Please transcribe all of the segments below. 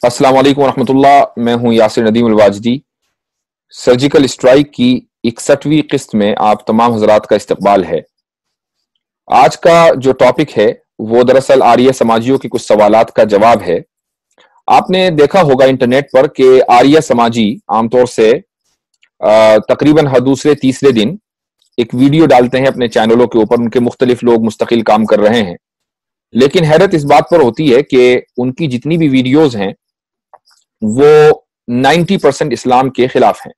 अस्सलाम वालेकुम रहमतुल्लाह। मैं हूं यासिर नदीम अल-वाजदी। सर्जिकल स्ट्राइक की 61वीं किस्त में आप तमाम हजरात का इस्तकबाल है। आज का जो टॉपिक है वो दरअसल आर्य समाजियों के कुछ सवालात का जवाब है। आपने देखा होगा इंटरनेट पर कि आर्य समाजी आमतौर से तकरीबन हर दूसरे तीसरे दिन एक वीडियो डालते हैं अपने चैनलों के ऊपर। उनके मुख्तलिफ लोग मुस्तकिल काम कर रहे हैं, लेकिन हैरत इस बात पर होती है कि उनकी जितनी भी वीडियोज हैं वो 90% इस्लाम के खिलाफ हैं।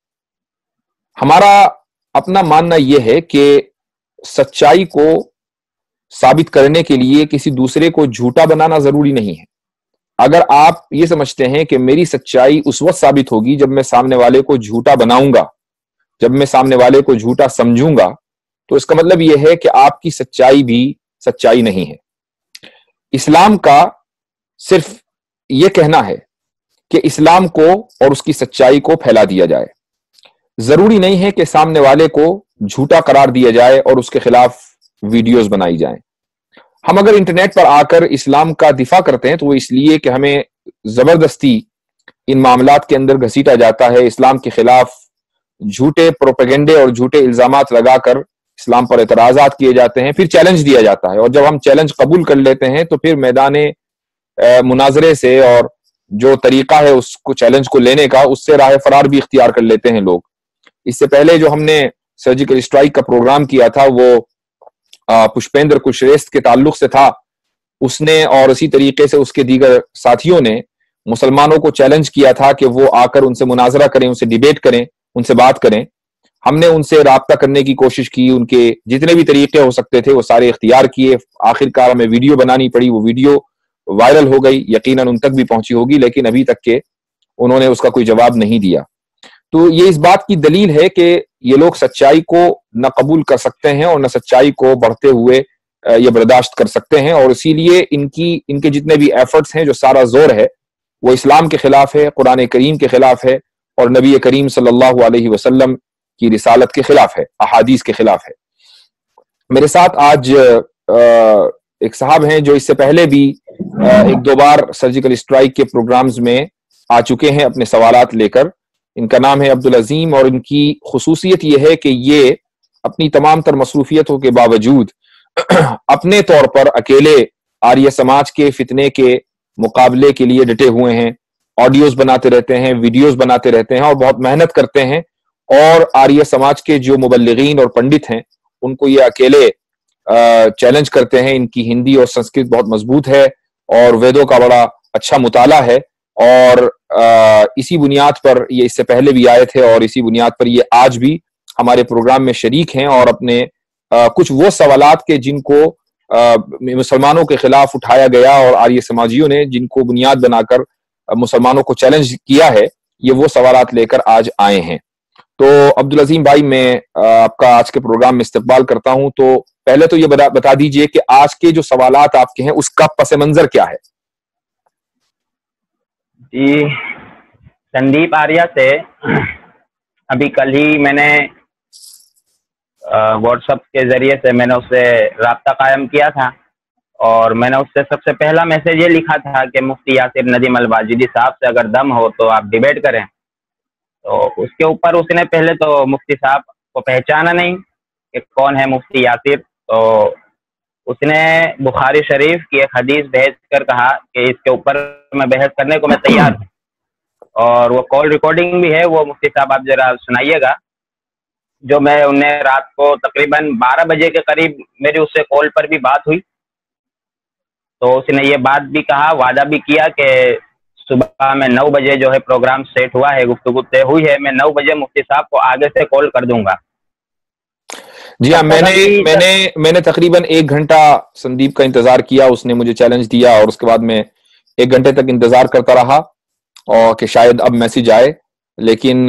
हमारा अपना मानना यह है कि सच्चाई को साबित करने के लिए किसी दूसरे को झूठा बनाना जरूरी नहीं है। अगर आप ये समझते हैं कि मेरी सच्चाई उस वक्त साबित होगी जब मैं सामने वाले को झूठा बनाऊंगा, जब मैं सामने वाले को झूठा समझूंगा, तो इसका मतलब यह है कि आपकी सच्चाई भी सच्चाई नहीं है। इस्लाम का सिर्फ यह कहना है कि इस्लाम को और उसकी सच्चाई को फैला दिया जाए। जरूरी नहीं है कि सामने वाले को झूठा करार दिया जाए और उसके खिलाफ वीडियोस बनाई जाएं। हम अगर इंटरनेट पर आकर इस्लाम का दिफा करते हैं तो वो इसलिए कि हमें जबरदस्ती इन मामलात के अंदर घसीटा जाता है। इस्लाम के खिलाफ झूठे प्रोपेगेंडे और झूठे इल्जामात लगाकर इस्लाम पर एतराजात किए जाते हैं, फिर चैलेंज दिया जाता है, और जब हम चैलेंज कबूल कर लेते हैं तो फिर मैदाने मुनाजरे से और जो तरीका है उसको चैलेंज को लेने का, उससे राह फरार भी इख्तियार कर लेते हैं लोग। इससे पहले जो हमने सर्जिकल स्ट्राइक का प्रोग्राम किया था वो पुष्पेंद्र कुशरेस्त के ताल्लुक से था। उसने और इसी तरीके से उसके दीगर साथियों ने मुसलमानों को चैलेंज किया था कि वो आकर उनसे मुनाजरा करें, उनसे डिबेट करें, उनसे बात करें। हमने उनसे राब्ता करने की कोशिश की, उनके जितने भी तरीके हो सकते थे वो सारे इख्तियार किए। आखिरकार हमें वीडियो बनानी पड़ी, वो वीडियो वायरल हो गई, यकीनन उन तक भी पहुंची होगी, लेकिन अभी तक के उन्होंने उसका कोई जवाब नहीं दिया। तो ये इस बात की दलील है कि ये लोग सच्चाई को न कबूल कर सकते हैं और न सच्चाई को बढ़ते हुए ये बर्दाश्त कर सकते हैं, और इसीलिए इनके जितने भी एफर्ट्स हैं, जो सारा जोर है वो इस्लाम के खिलाफ है, कुरान करीम के खिलाफ है और नबी करीम सल्लल्लाहु अलैहि वसल्लम की रिसालत के खिलाफ है, अहादीस के खिलाफ है। मेरे साथ आज एक साहब हैं जो इससे पहले भी एक दो बार सर्जिकल स्ट्राइक के प्रोग्राम्स में आ चुके हैं अपने सवालात लेकर। इनका नाम है अब्दुल अजीम, और इनकी खुसूसियत यह है कि ये अपनी तमाम तर मसरूफियतों के बावजूद अपने तौर पर अकेले आर्य समाज के फितने के मुकाबले के लिए डटे हुए हैं। ऑडियोज बनाते रहते हैं, वीडियोज बनाते रहते हैं और बहुत मेहनत करते हैं, और आर्य समाज के जो मुबल्लिगीन और पंडित हैं उनको ये अकेले चैलेंज करते हैं। इनकी हिंदी और संस्कृत बहुत मजबूत है और वेदों का बड़ा अच्छा मुताला है, और इसी बुनियाद पर ये इससे पहले भी आए थे और इसी बुनियाद पर ये आज भी हमारे प्रोग्राम में शरीक हैं, और अपने कुछ वो सवालात के जिनको मुसलमानों के खिलाफ उठाया गया और आर्य समाजियों ने जिनको बुनियाद बनाकर मुसलमानों को चैलेंज किया है, ये वो सवालात लेकर आज आए हैं। तो अब्दुल अजीम भाई, मैं आपका आज के प्रोग्राम में इस्तकबाल करता हूं। तो पहले तो ये बता दीजिए कि आज के जो सवालात आपके हैं उसका पस मंजर क्या है? जी, संदीप आर्या से अभी कल ही मैंने व्हाट्सएप के जरिए से मैंने उससे राब्ता कायम किया था, और मैंने उससे सबसे पहला मैसेज ये लिखा था कि मुफ्ती यासिर नदीम अल-वाजिदी साहब से अगर दम हो तो आप डिबेट करें। तो उसके ऊपर उसने पहले तो मुफ्ती साहब को पहचाना नहीं कि कौन है मुफ्ती यासिर, तो उसने बुखारी शरीफ की एक हदीस भेज कर कहा कि इसके ऊपर मैं बहस करने को मैं तैयार हूँ, और वो कॉल रिकॉर्डिंग भी है, वो मुफ्ती साहब आप जरा सुनाइएगा। जो मैं उन्हें रात को तकरीबन 12 बजे के करीब मेरी उससे कॉल पर भी बात हुई, तो उसने ये बात भी कहा, वादा भी किया कि सुबह में 9 बजे जो है प्रोग्राम सेट हुआ है, गुफ्तगू तय हुई है, मैं 9 बजे मुफ्ती साहब को आगे से कॉल कर दूंगा। जी हाँ, मैंने तकरीबन 1 घंटा संदीप का इंतजार किया। उसने मुझे चैलेंज दिया और उसके बाद मैं 1 घंटे तक इंतजार करता रहा और कि शायद अब मैसेज आए, लेकिन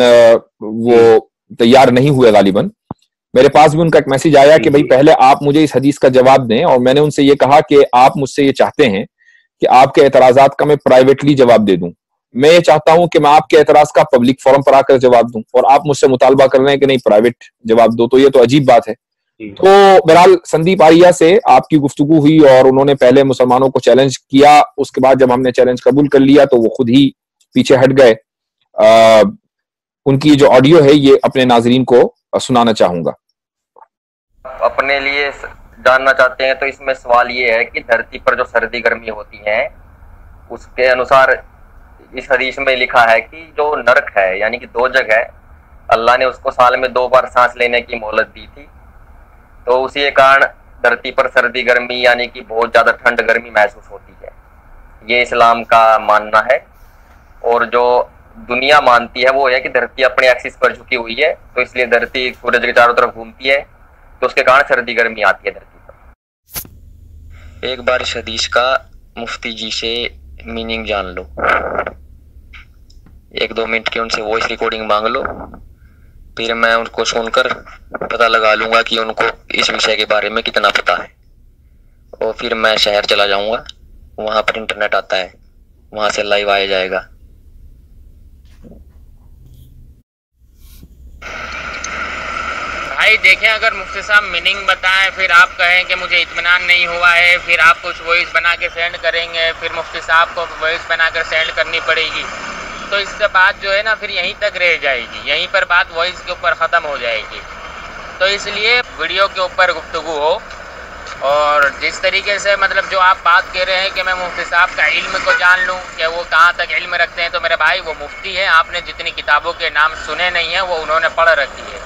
वो तैयार नहीं हुए गालिबन। मेरे पास भी उनका एक मैसेज आया कि भाई पहले आप मुझे इस हदीस का जवाब दें, और मैंने उनसे ये कहा कि आप मुझसे ये चाहते हैं कि आपके एतराजात का मैं प्राइवेटली जवाब दे दूं। मैं ये चाहता हूं कि मैं आपके एतराज का पब्लिक फोरम पर आकर जवाब दूं, और आप मुझसे मुतालबा कर रहे हैं कि नहीं प्राइवेट जवाब दो, तो ये तो अजीब बात है। तो बहरहाल संदीप आर्या से आपकी गुफ्तगू हुई और उन्होंने पहले मुसलमानों को चैलेंज किया, उसके बाद जब हमने चैलेंज कबूल कर लिया तो वो खुद ही پیچھے ہٹ گئے. ان کی جو آڈیو ہے یہ اپنے ناظرین کو سنانا چاہوں گا. اپنے لیے جاننا چاہتے ہیں تو اس میں سوال یہ ہے کہ دھرتی پر جو سردی گرمی ہوتی ہے اس کے انوسار اس حدیث میں لکھا ہے کہ جو نرک ہے یعنی کہ دوزخ ہے اللہ نے اس کو سال میں 2 بار سانس لینے کی مہلت دی تھی, تو اسی کے کارن دھرتی پر سردی گرمی یعنی کہ بہت زیادہ ٹھنڈ گرمی محسوس ہوتی ہے. یہ اسلام کا ماننا ہے. اور جو دنیا مانتی ہے وہ ہے کہ دھرتی اپنے ایکسس پر جھکی ہوئی ہے, تو اس لیے دھرتی سورج کے چاروں طرف گھومتی ہے, تو اس کے کارن سردی گرمی آتی ہے دھرتی پر. ایک بار اس حدیث کا مفتی جی سے میننگ جان لو, 1-2 منٹ کی ان سے وائس ریکارڈنگ مانگ لو, پھر میں ان کو سن کر پتہ لگا لوں گا کہ ان کو اس وشے کے بارے میں کتنا پتہ ہے, اور پھر میں شہر چلا جاؤں گا, وہاں پر انٹرنیٹ آتا ہے, وہاں سے لائیو آیا جائے گا. بھائی دیکھیں, اگر مفتی صاحب میننگ بتائیں پھر آپ کہیں کہ مجھے اطمینان نہیں ہوا ہے, پھر آپ کچھ وائس بنا کے سینڈ کریں گے, پھر مفتی صاحب کو وائس بنا کر سینڈ کرنی پڑے گی, تو اس سے بات جو ہے نا پھر یہیں تک رہ جائے گی, یہیں پر بات وائس کے اوپر ختم ہو جائے گی. تو اس لیے ویڈیو کے اوپر گفتگو ہو, اور جس طریقے سے مطلب جو آپ بات کہہ رہے ہیں کہ میں مفتی صاحب کا علم کو جان لوں کہ وہ کہاں تک علم رکھتے ہیں, تو میرے بھائی وہ مفتی ہیں, آپ نے جتنی کتابوں کے نام سنے نہیں ہیں وہ انہوں نے پڑھ رکھی ہے,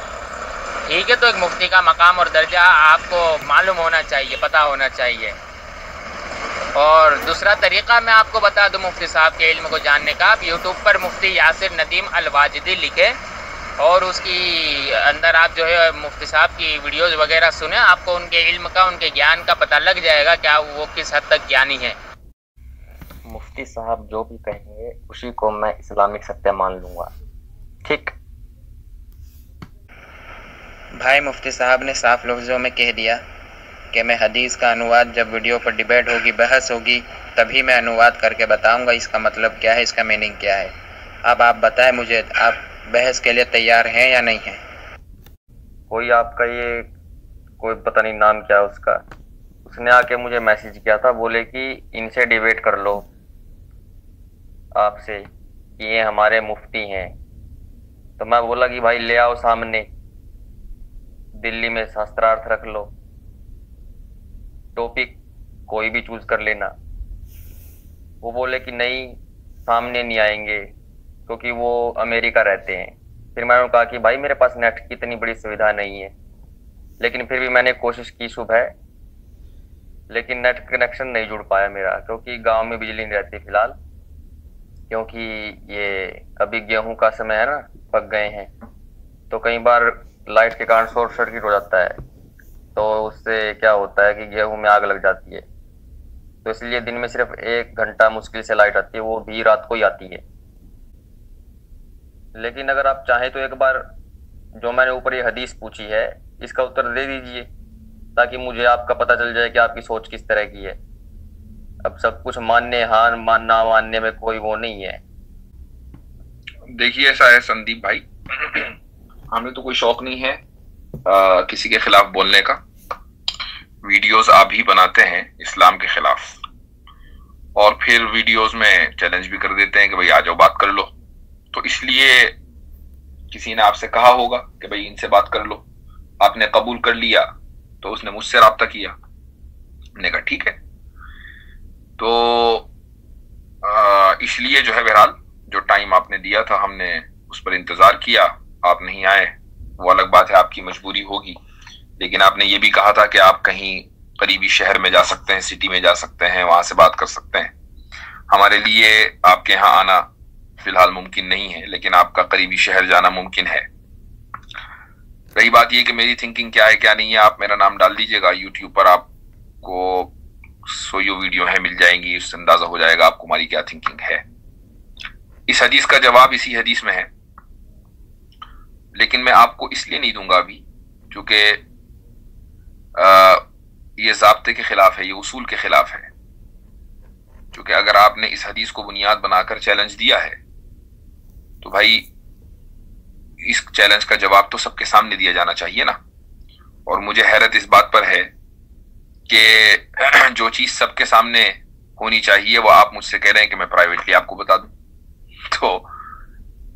ٹھیک ہے. تو ایک مفتی کا مقام اور درجہ آپ کو معلوم ہونا چاہیے, پتہ ہونا چاہیے. اور دوسرا طریقہ میں آپ کو بتا دوں مفتی صاحب کے علم کو جاننے کا, آپ یوٹیوب پر مفتی یاسر ندیم الواجدی لکھیں اور اس کی اندر آپ جو ہے مفتی صاحب کی ویڈیوز وغیرہ سنیں, آپ کو ان کے علم کا, ان کے گیان کا پتہ لگ جائے گا کیا وہ کس حد تک گیانی ہے. مفتی صاحب جو بھی کہیں گے اسی کو میں اسلامک ستیہ مان لوں گا, ٹھیک. بھائی مفتی صاحب نے صاف لفظوں میں کہہ دیا کہ میں حدیث کا انواد جب ویڈیو پر ڈیبیٹ ہوگی, بحث ہوگی, تبھی میں انواد کر کے بتاؤں گا اس کا مطلب کیا ہے, اس کا میننگ کیا ہے. اب آپ بتائیں مجھے, آپ بحث کے لیے تیار ہیں یا نہیں ہیں؟ کوئی آپ کا یہ کوئی پتہ نہیں نام کیا اس کا, اس نے آ کے مجھے میسج کیا تھا, بولے کہ ان سے ڈیبیٹ کر لو آپ سے, کہ یہ ہمارے مفتی ہیں. تو میں بولا کہ بھائی لے آؤ سامنے, دلی میں شاسترارتھ رکھ لو, ٹاپک کوئی بھی چوز کر لینا. وہ بولے کہ نہیں سامنے نہیں آئیں گے کیونکہ وہ امریکہ رہتے ہیں. پھر میں نے کہا کہ بھائی میرے پاس نیٹ کی اتنی بڑی سویدھا نہیں ہے, لیکن پھر بھی میں نے کوشش کی صبح, لیکن نیٹ کنیکشن نہیں جڑ پایا میرا, کیونکہ گاؤں میں بجلی نہیں رہتی فی الحال, کیونکہ یہ ابھی گیہوں کا سمے ہے نا, پک گئے ہیں, تو کئی بار لائٹ کے کارن شارٹ سرکٹ ہو جاتا ہے, تو اس سے کیا ہوتا ہے کہ گیہوں میں آگ لگ جاتی ہے. تو اس لیے دن میں صرف 1 گھنٹہ مشکل سے لائٹ آتی ہے, وہ بھی رات کو ہی آتی ہے. لیکن اگر آپ چاہیں تو ایک بار جو میں نے اوپر یہ حدیث پوچھی ہے اس کا اتر دے دیجئے, تاکہ مجھے آپ کا پتہ چل جائے کہ آپ کی سوچ کس طرح کی ہے. اب سب کچھ ماننے ہاں نہ ماننے میں کوئی وہ نہیں ہے. دیکھیے ایسا ہے سندیپ بھائی, ہمیں تو کوئی شوق نہیں ہے کسی کے خلاف بولنے کا. ویڈیوز آپ ہی بناتے ہیں اسلام کے خلاف, اور پھر ویڈیوز میں چیلنج بھی کر دیتے ہیں کہ بھائی آ جاؤ بات کر لو. تو اس لیے کسی نے آپ سے کہا ہوگا کہ بھائی ان سے بات کر لو, آپ نے قبول کر لیا, تو اس نے مجھ سے رابطہ کیا, میں نے کہا ٹھیک ہے. تو اس لیے جو ہے بہرحال جو ٹائم آپ نے دیا تھا ہم نے اس پر انتظار کیا, آپ نہیں آئے, وہ الگ بات ہے, آپ کی مجبوری ہوگی. لیکن آپ نے یہ بھی کہا تھا کہ آپ کہیں قریبی شہر میں جا سکتے ہیں, سٹی میں جا سکتے ہیں, وہاں سے بات کر سکتے ہیں. ہمارے لیے آپ کے یہاں آنا فی الحال ممکن نہیں ہے, لیکن آپ کا قریبی شہر جانا ممکن ہے. رہی بات یہ کہ میری تھنکنگ کیا ہے کیا نہیں ہے, آپ میرا نام ڈال دیجیے گا یوٹیوب پر, آپ کو سویو ویڈیو ہے مل جائیں گی, اس سے اندازہ ہو جائے گا آپ کو ہماری کیا تھنکنگ ہے. اس حدیث کا جواب اسی حدیث میں ہے, لیکن میں آپ کو اس لیے نہیں دوں گا ابھی کیونکہ یہ ضابطے کے خلاف ہے, یہ اصول کے خلاف ہے. کیونکہ اگر آپ نے اس حدیث کو بنیاد بنا کر چیلنج دیا ہے تو بھائی اس چیلنج کا جواب تو سب کے سامنے دیا جانا چاہیے نا. اور مجھے حیرت اس بات پر ہے کہ جو چیز سب کے سامنے ہونی چاہیے وہ آپ مجھ سے کہہ رہے ہیں کہ میں پرائیویٹلی آپ کو بتا دوں. तो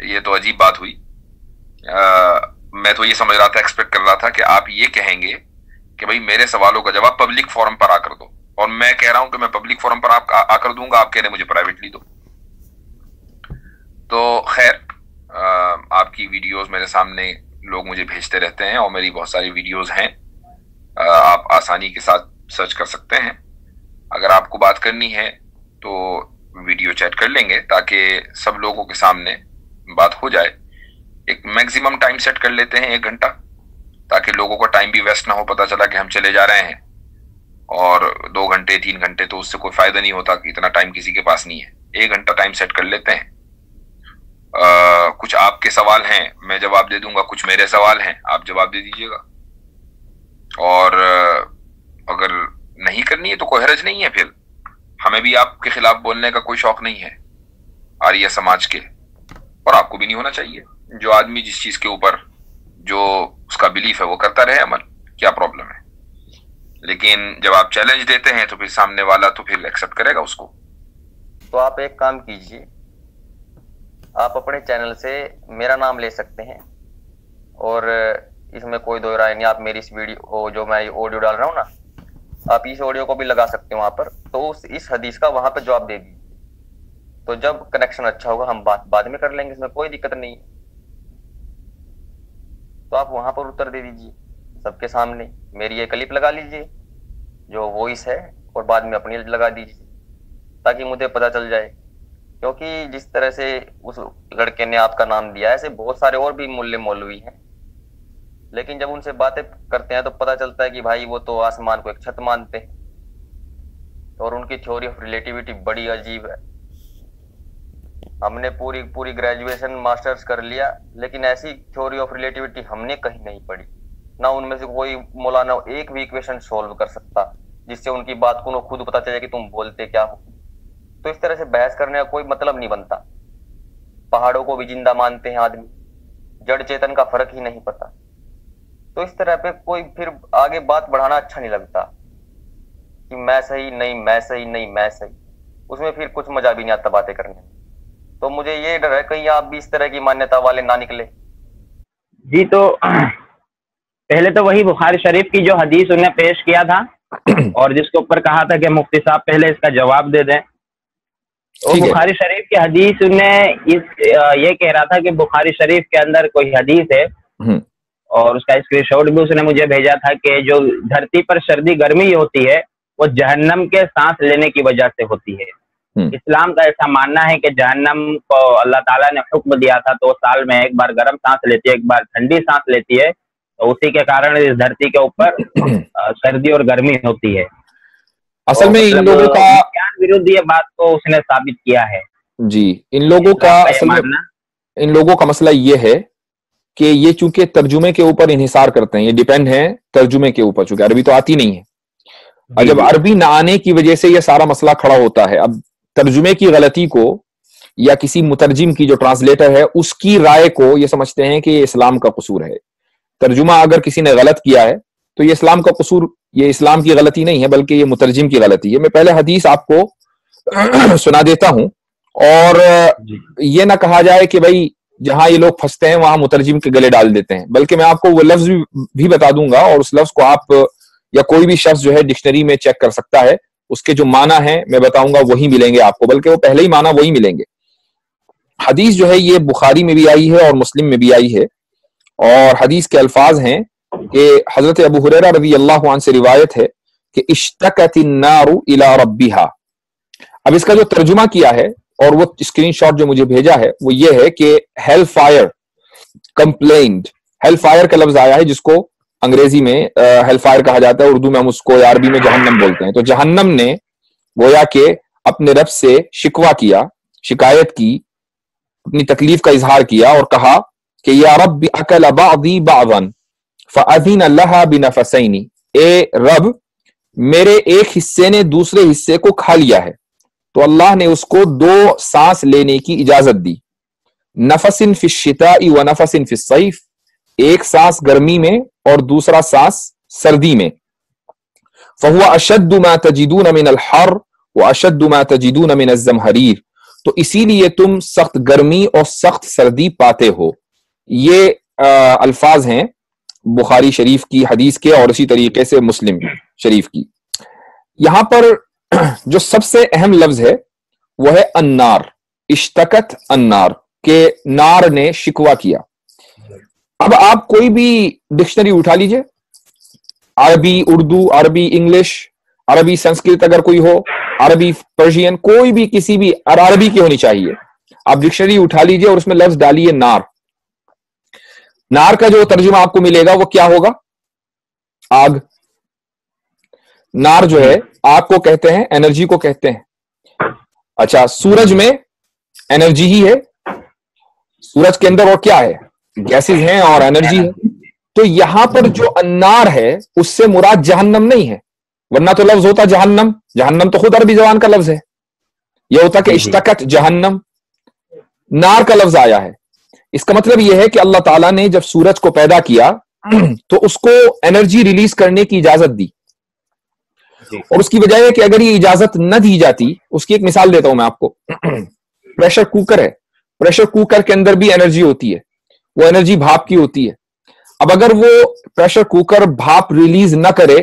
ये तो अजीब बात हुई। मैं तो ये समझ रहा था, एक्सपेक्ट कर रहा था कि आप ये कहेंगे कि भाई मेरे सवालों का जवाब पब्लिक फोरम पर आकर दो, और मैं कह रहा हूं कि मैं पब्लिक फोरम पर आकर दूंगा, आप कह रहे मुझे प्राइवेटली दो। तो खैर, आपकी वीडियोस मेरे सामने लोग मुझे भेजते रहते हैं और मेरी बहुत सारी वीडियोस हैं, आप आसानी के साथ सर्च कर सकते हैं। अगर आपको बात करनी है तो वीडियो चैट कर लेंगे ताकि सब लोगों के सामने बात हो जाए। एक मैक्सिमम टाइम सेट कर लेते हैं 1 घंटा, ताकि लोगों का टाइम भी वेस्ट ना हो। पता चला कि हम चले जा रहे हैं और 2 घंटे 3 घंटे, तो उससे कोई फायदा नहीं होता कि इतना टाइम किसी के पास नहीं है। 1 घंटा टाइम सेट कर लेते हैं। कुछ आपके सवाल हैं, मैं जवाब दे दूंगा, कुछ मेरे सवाल हैं, आप जवाब दे दीजिएगा। और अगर नहीं करनी है तो कोई हर्ज नहीं है, फिर हमें भी आपके खिलाफ बोलने का कोई शौक नहीं है आर्य समाज के, और आपको भी नहीं होना चाहिए। जो आदमी जिस चीज के ऊपर जो उसका बिलीफ है वो करता रहे अमल, क्या प्रॉब्लम है। लेकिन जब आप चैलेंज देते हैं तो फिर सामने वाला तो फिर एक्सेप्ट करेगा उसको। तो आप एक काम कीजिए, आप अपने चैनल से मेरा नाम ले सकते हैं, और इसमें कोई दो राय नहीं। आप मेरी इस वीडियो जो मैं ऑडियो डाल रहा हूँ ना, आप इस ऑडियो को भी लगा सकते हो वहां पर, तो इस हदीस का वहां पर जवाब दे दीजिए। तो जब कनेक्शन अच्छा होगा हम बात बाद में कर लेंगे, इसमें कोई दिक्कत नहीं है। तो आप वहां पर उत्तर दे दीजिए सबके सामने, मेरी ये क्लिप लगा लीजिए जो वॉइस है, और बाद में अपनी लगा दीजिए ताकि मुझे पता चल जाए। क्योंकि जिस तरह से उस लड़के ने आपका नाम दिया है, ऐसे बहुत सारे और भी मुल्ले मौलवी हैं, लेकिन जब उनसे बातें करते हैं तो पता चलता है कि भाई वो तो आसमान को एक छत मानते हैं, और उनकी थ्योरी ऑफ रिलेटिविटी बड़ी अजीब है। हमने पूरी ग्रेजुएशन मास्टर्स कर लिया, लेकिन ऐसी थ्योरी ऑफ रिलेटिविटी हमने कहीं नहीं पढ़ी। ना उनमें से कोई मौलाना एक भी इक्वेशन सोल्व कर सकता जिससे उनकी बात को खुद पता चले कि तुम बोलते क्या हो। तो इस तरह से बहस करने का कोई मतलब नहीं बनता। पहाड़ों को भी जिंदा मानते हैं आदमी, जड़ चेतन का फर्क ही नहीं पता। तो इस तरह पे कोई फिर आगे बात बढ़ाना अच्छा नहीं लगता कि मैं सही नहीं, मैं सही नहीं, मैं सही। उसमें फिर कुछ मजा भी नहीं आता बातें करने में। तो मुझे ये डर है कहीं आप भी इस तरह की मान्यता वाले ना निकले। जी, तो पहले तो वही बुखारी शरीफ की जो हदीस उन्हें पेश किया था और जिसके ऊपर कहा था कि मुफ्ती साहब पहले इसका जवाब दे दें। तो बुखारी शरीफ की हदीस उन्हें ये कह रहा था कि बुखारी शरीफ के अंदर कोई हदीस है, और उसका स्क्रीनशॉट भी उसने मुझे भेजा था कि जो धरती पर सर्दी गर्मी होती है वो जहन्नम के सांस लेने की वजह से होती है। इस्लाम का ऐसा मानना है कि जहन्नम को अल्लाह ताला ने हुक्म दिया था तो साल में एक बार गर्म सांस लेती है, एक बार ठंडी सांस लेती है, तो उसी के कारण इस धरती के ऊपर सर्दी और गर्मी होती है। असल में इन लोगों का विरुद्ध ये बात को उसने साबित किया है। जी, इन लोगों का मसला ये है कि ये चूंकि तर्जुमे के ऊपर इन्हिसार करते हैं, ये डिपेंड है तर्जुमे के ऊपर, चूंकि अरबी तो आती नहीं है, और जब अरबी ना आने की वजह से ये सारा मसला खड़ा होता है। अब तर्जुमे की गलती को या किसी मुतरजिम की जो ट्रांसलेटर है उसकी राय को ये समझते हैं कि ये इस्लाम का कसूर है। तर्जुमा अगर किसी ने गलत किया है तो ये इस्लाम का कसूर, ये इस्लाम की गलती नहीं है बल्कि ये मुतरजिम की गलती है। मैं पहले हदीस आपको सुना देता हूं, और ये ना कहा जाए कि भाई जहां ये लोग फंसते हैं वहां मुतरजिम के गले डाल देते हैं, बल्कि मैं आपको वो लफ्ज भी बता दूंगा, और उस लफ्ज को आप या कोई भी शख्स जो है डिक्शनरी में चेक कर सकता है, उसके जो माना है मैं बताऊंगा वही मिलेंगे आपको, बल्कि वो पहले ही माना वही मिलेंगे। हदीस जो है ये बुखारी में भी आई है और मुस्लिम में भी आई है, और हदीस के अल्फाज हैं कि हजरत अबू हुरैरा रज़ी अल्लाहु अन्हु से रिवायत है कि इश्तकतिन नारु इला रब्बिहा। अब इसका जो तर्जुमा किया है और वो स्क्रीनशॉट जो मुझे भेजा है वो ये है कि hello fire complained, hello fire का लफ्ज आया है जिसको अंग्रेजी में हेल फायर कहा जाता है, उर्दू में हम उसको अरबी में जहन्नम बोलते हैं। तो जहन्नम ने गोया के अपने रब से शिकवा किया, शिकायत की, अपनी तकलीफ का इजहार किया और कहा कि या रब अकल बादी बादन फअज़िन लहा बिनफसैनी, ए रब मेरे एक हिस्से ने दूसरे हिस्से को खा लिया है तो अल्लाह ने उसको 2 सांस लेने की इजाजत दी। नफसिन फिश शिताई व नफसिन फिश सैफ, एक सांस गर्मी में और दूसरा सांस सर्दी में। फहुवा अशद्दु मा तजिदून मिन अल हर व अशद्दु मा तजिदून मिन अज़्ज़महरीर, تو اسی لیے تم سخت گرمی اور سخت سردی پاتے ہو. یہ الفاظ ہیں بخاری شریف کی حدیث کے اور اسی طریقے سے مسلم شریف کی. یہاں پر جو سب سے اہم لفظ ہے وہ ہے النار. اشتکت النار، کہ نار نے شکوہ کیا. اب آپ کوئی بھی ڈکشنری اٹھا لیجئے، عربی، اردو، عربی انگلش، عربی سنسکرت اگر کوئی ہو، عربی پرشین، کوئی بھی کسی بھی عربی کی ہونی چاہیے. آپ ڈکشنری اٹھا لیجئے اور اس میں لفظ ڈالیے نار. نار کا جو ترجمہ آپ کو ملے گا وہ کیا ہوگا؟ آگ. نار جو ہے آگ کو کہتے ہیں، انرجی کو کہتے ہیں. اچھا، سورج میں انرجی ہی ہے، سورج کے اندر اور کیا ہے؟ گیسز ہیں اور انرجی ہے. تو یہاں پر جو النار ہے اس سے مراد جہنم نہیں ہے، ورنہ تو لفظ ہوتا جہنم. جہنم تو خود عربی زبان کا لفظ ہے. یہ ہوتا کہ اشتکت جہنم. نار کا لفظ آیا ہے. اس کا مطلب یہ ہے کہ اللہ تعالیٰ نے جب سورج کو پیدا کیا تو اس کو انرجی ریلیز کرنے کی اجازت دی، اور اس کی وجہ ہے کہ اگر یہ اجازت نہ دی جاتی، اس کی ایک مثال دیتا ہوں میں آپ کو. پریشر کوکر ہے، پریشر کوکر کے اندر بھی انرجی ہوتی ہے، وہ انرجی بھاپ کی ہوتی ہے. اب اگر وہ پریشر کوکر بھاپ ریلیز نہ کرے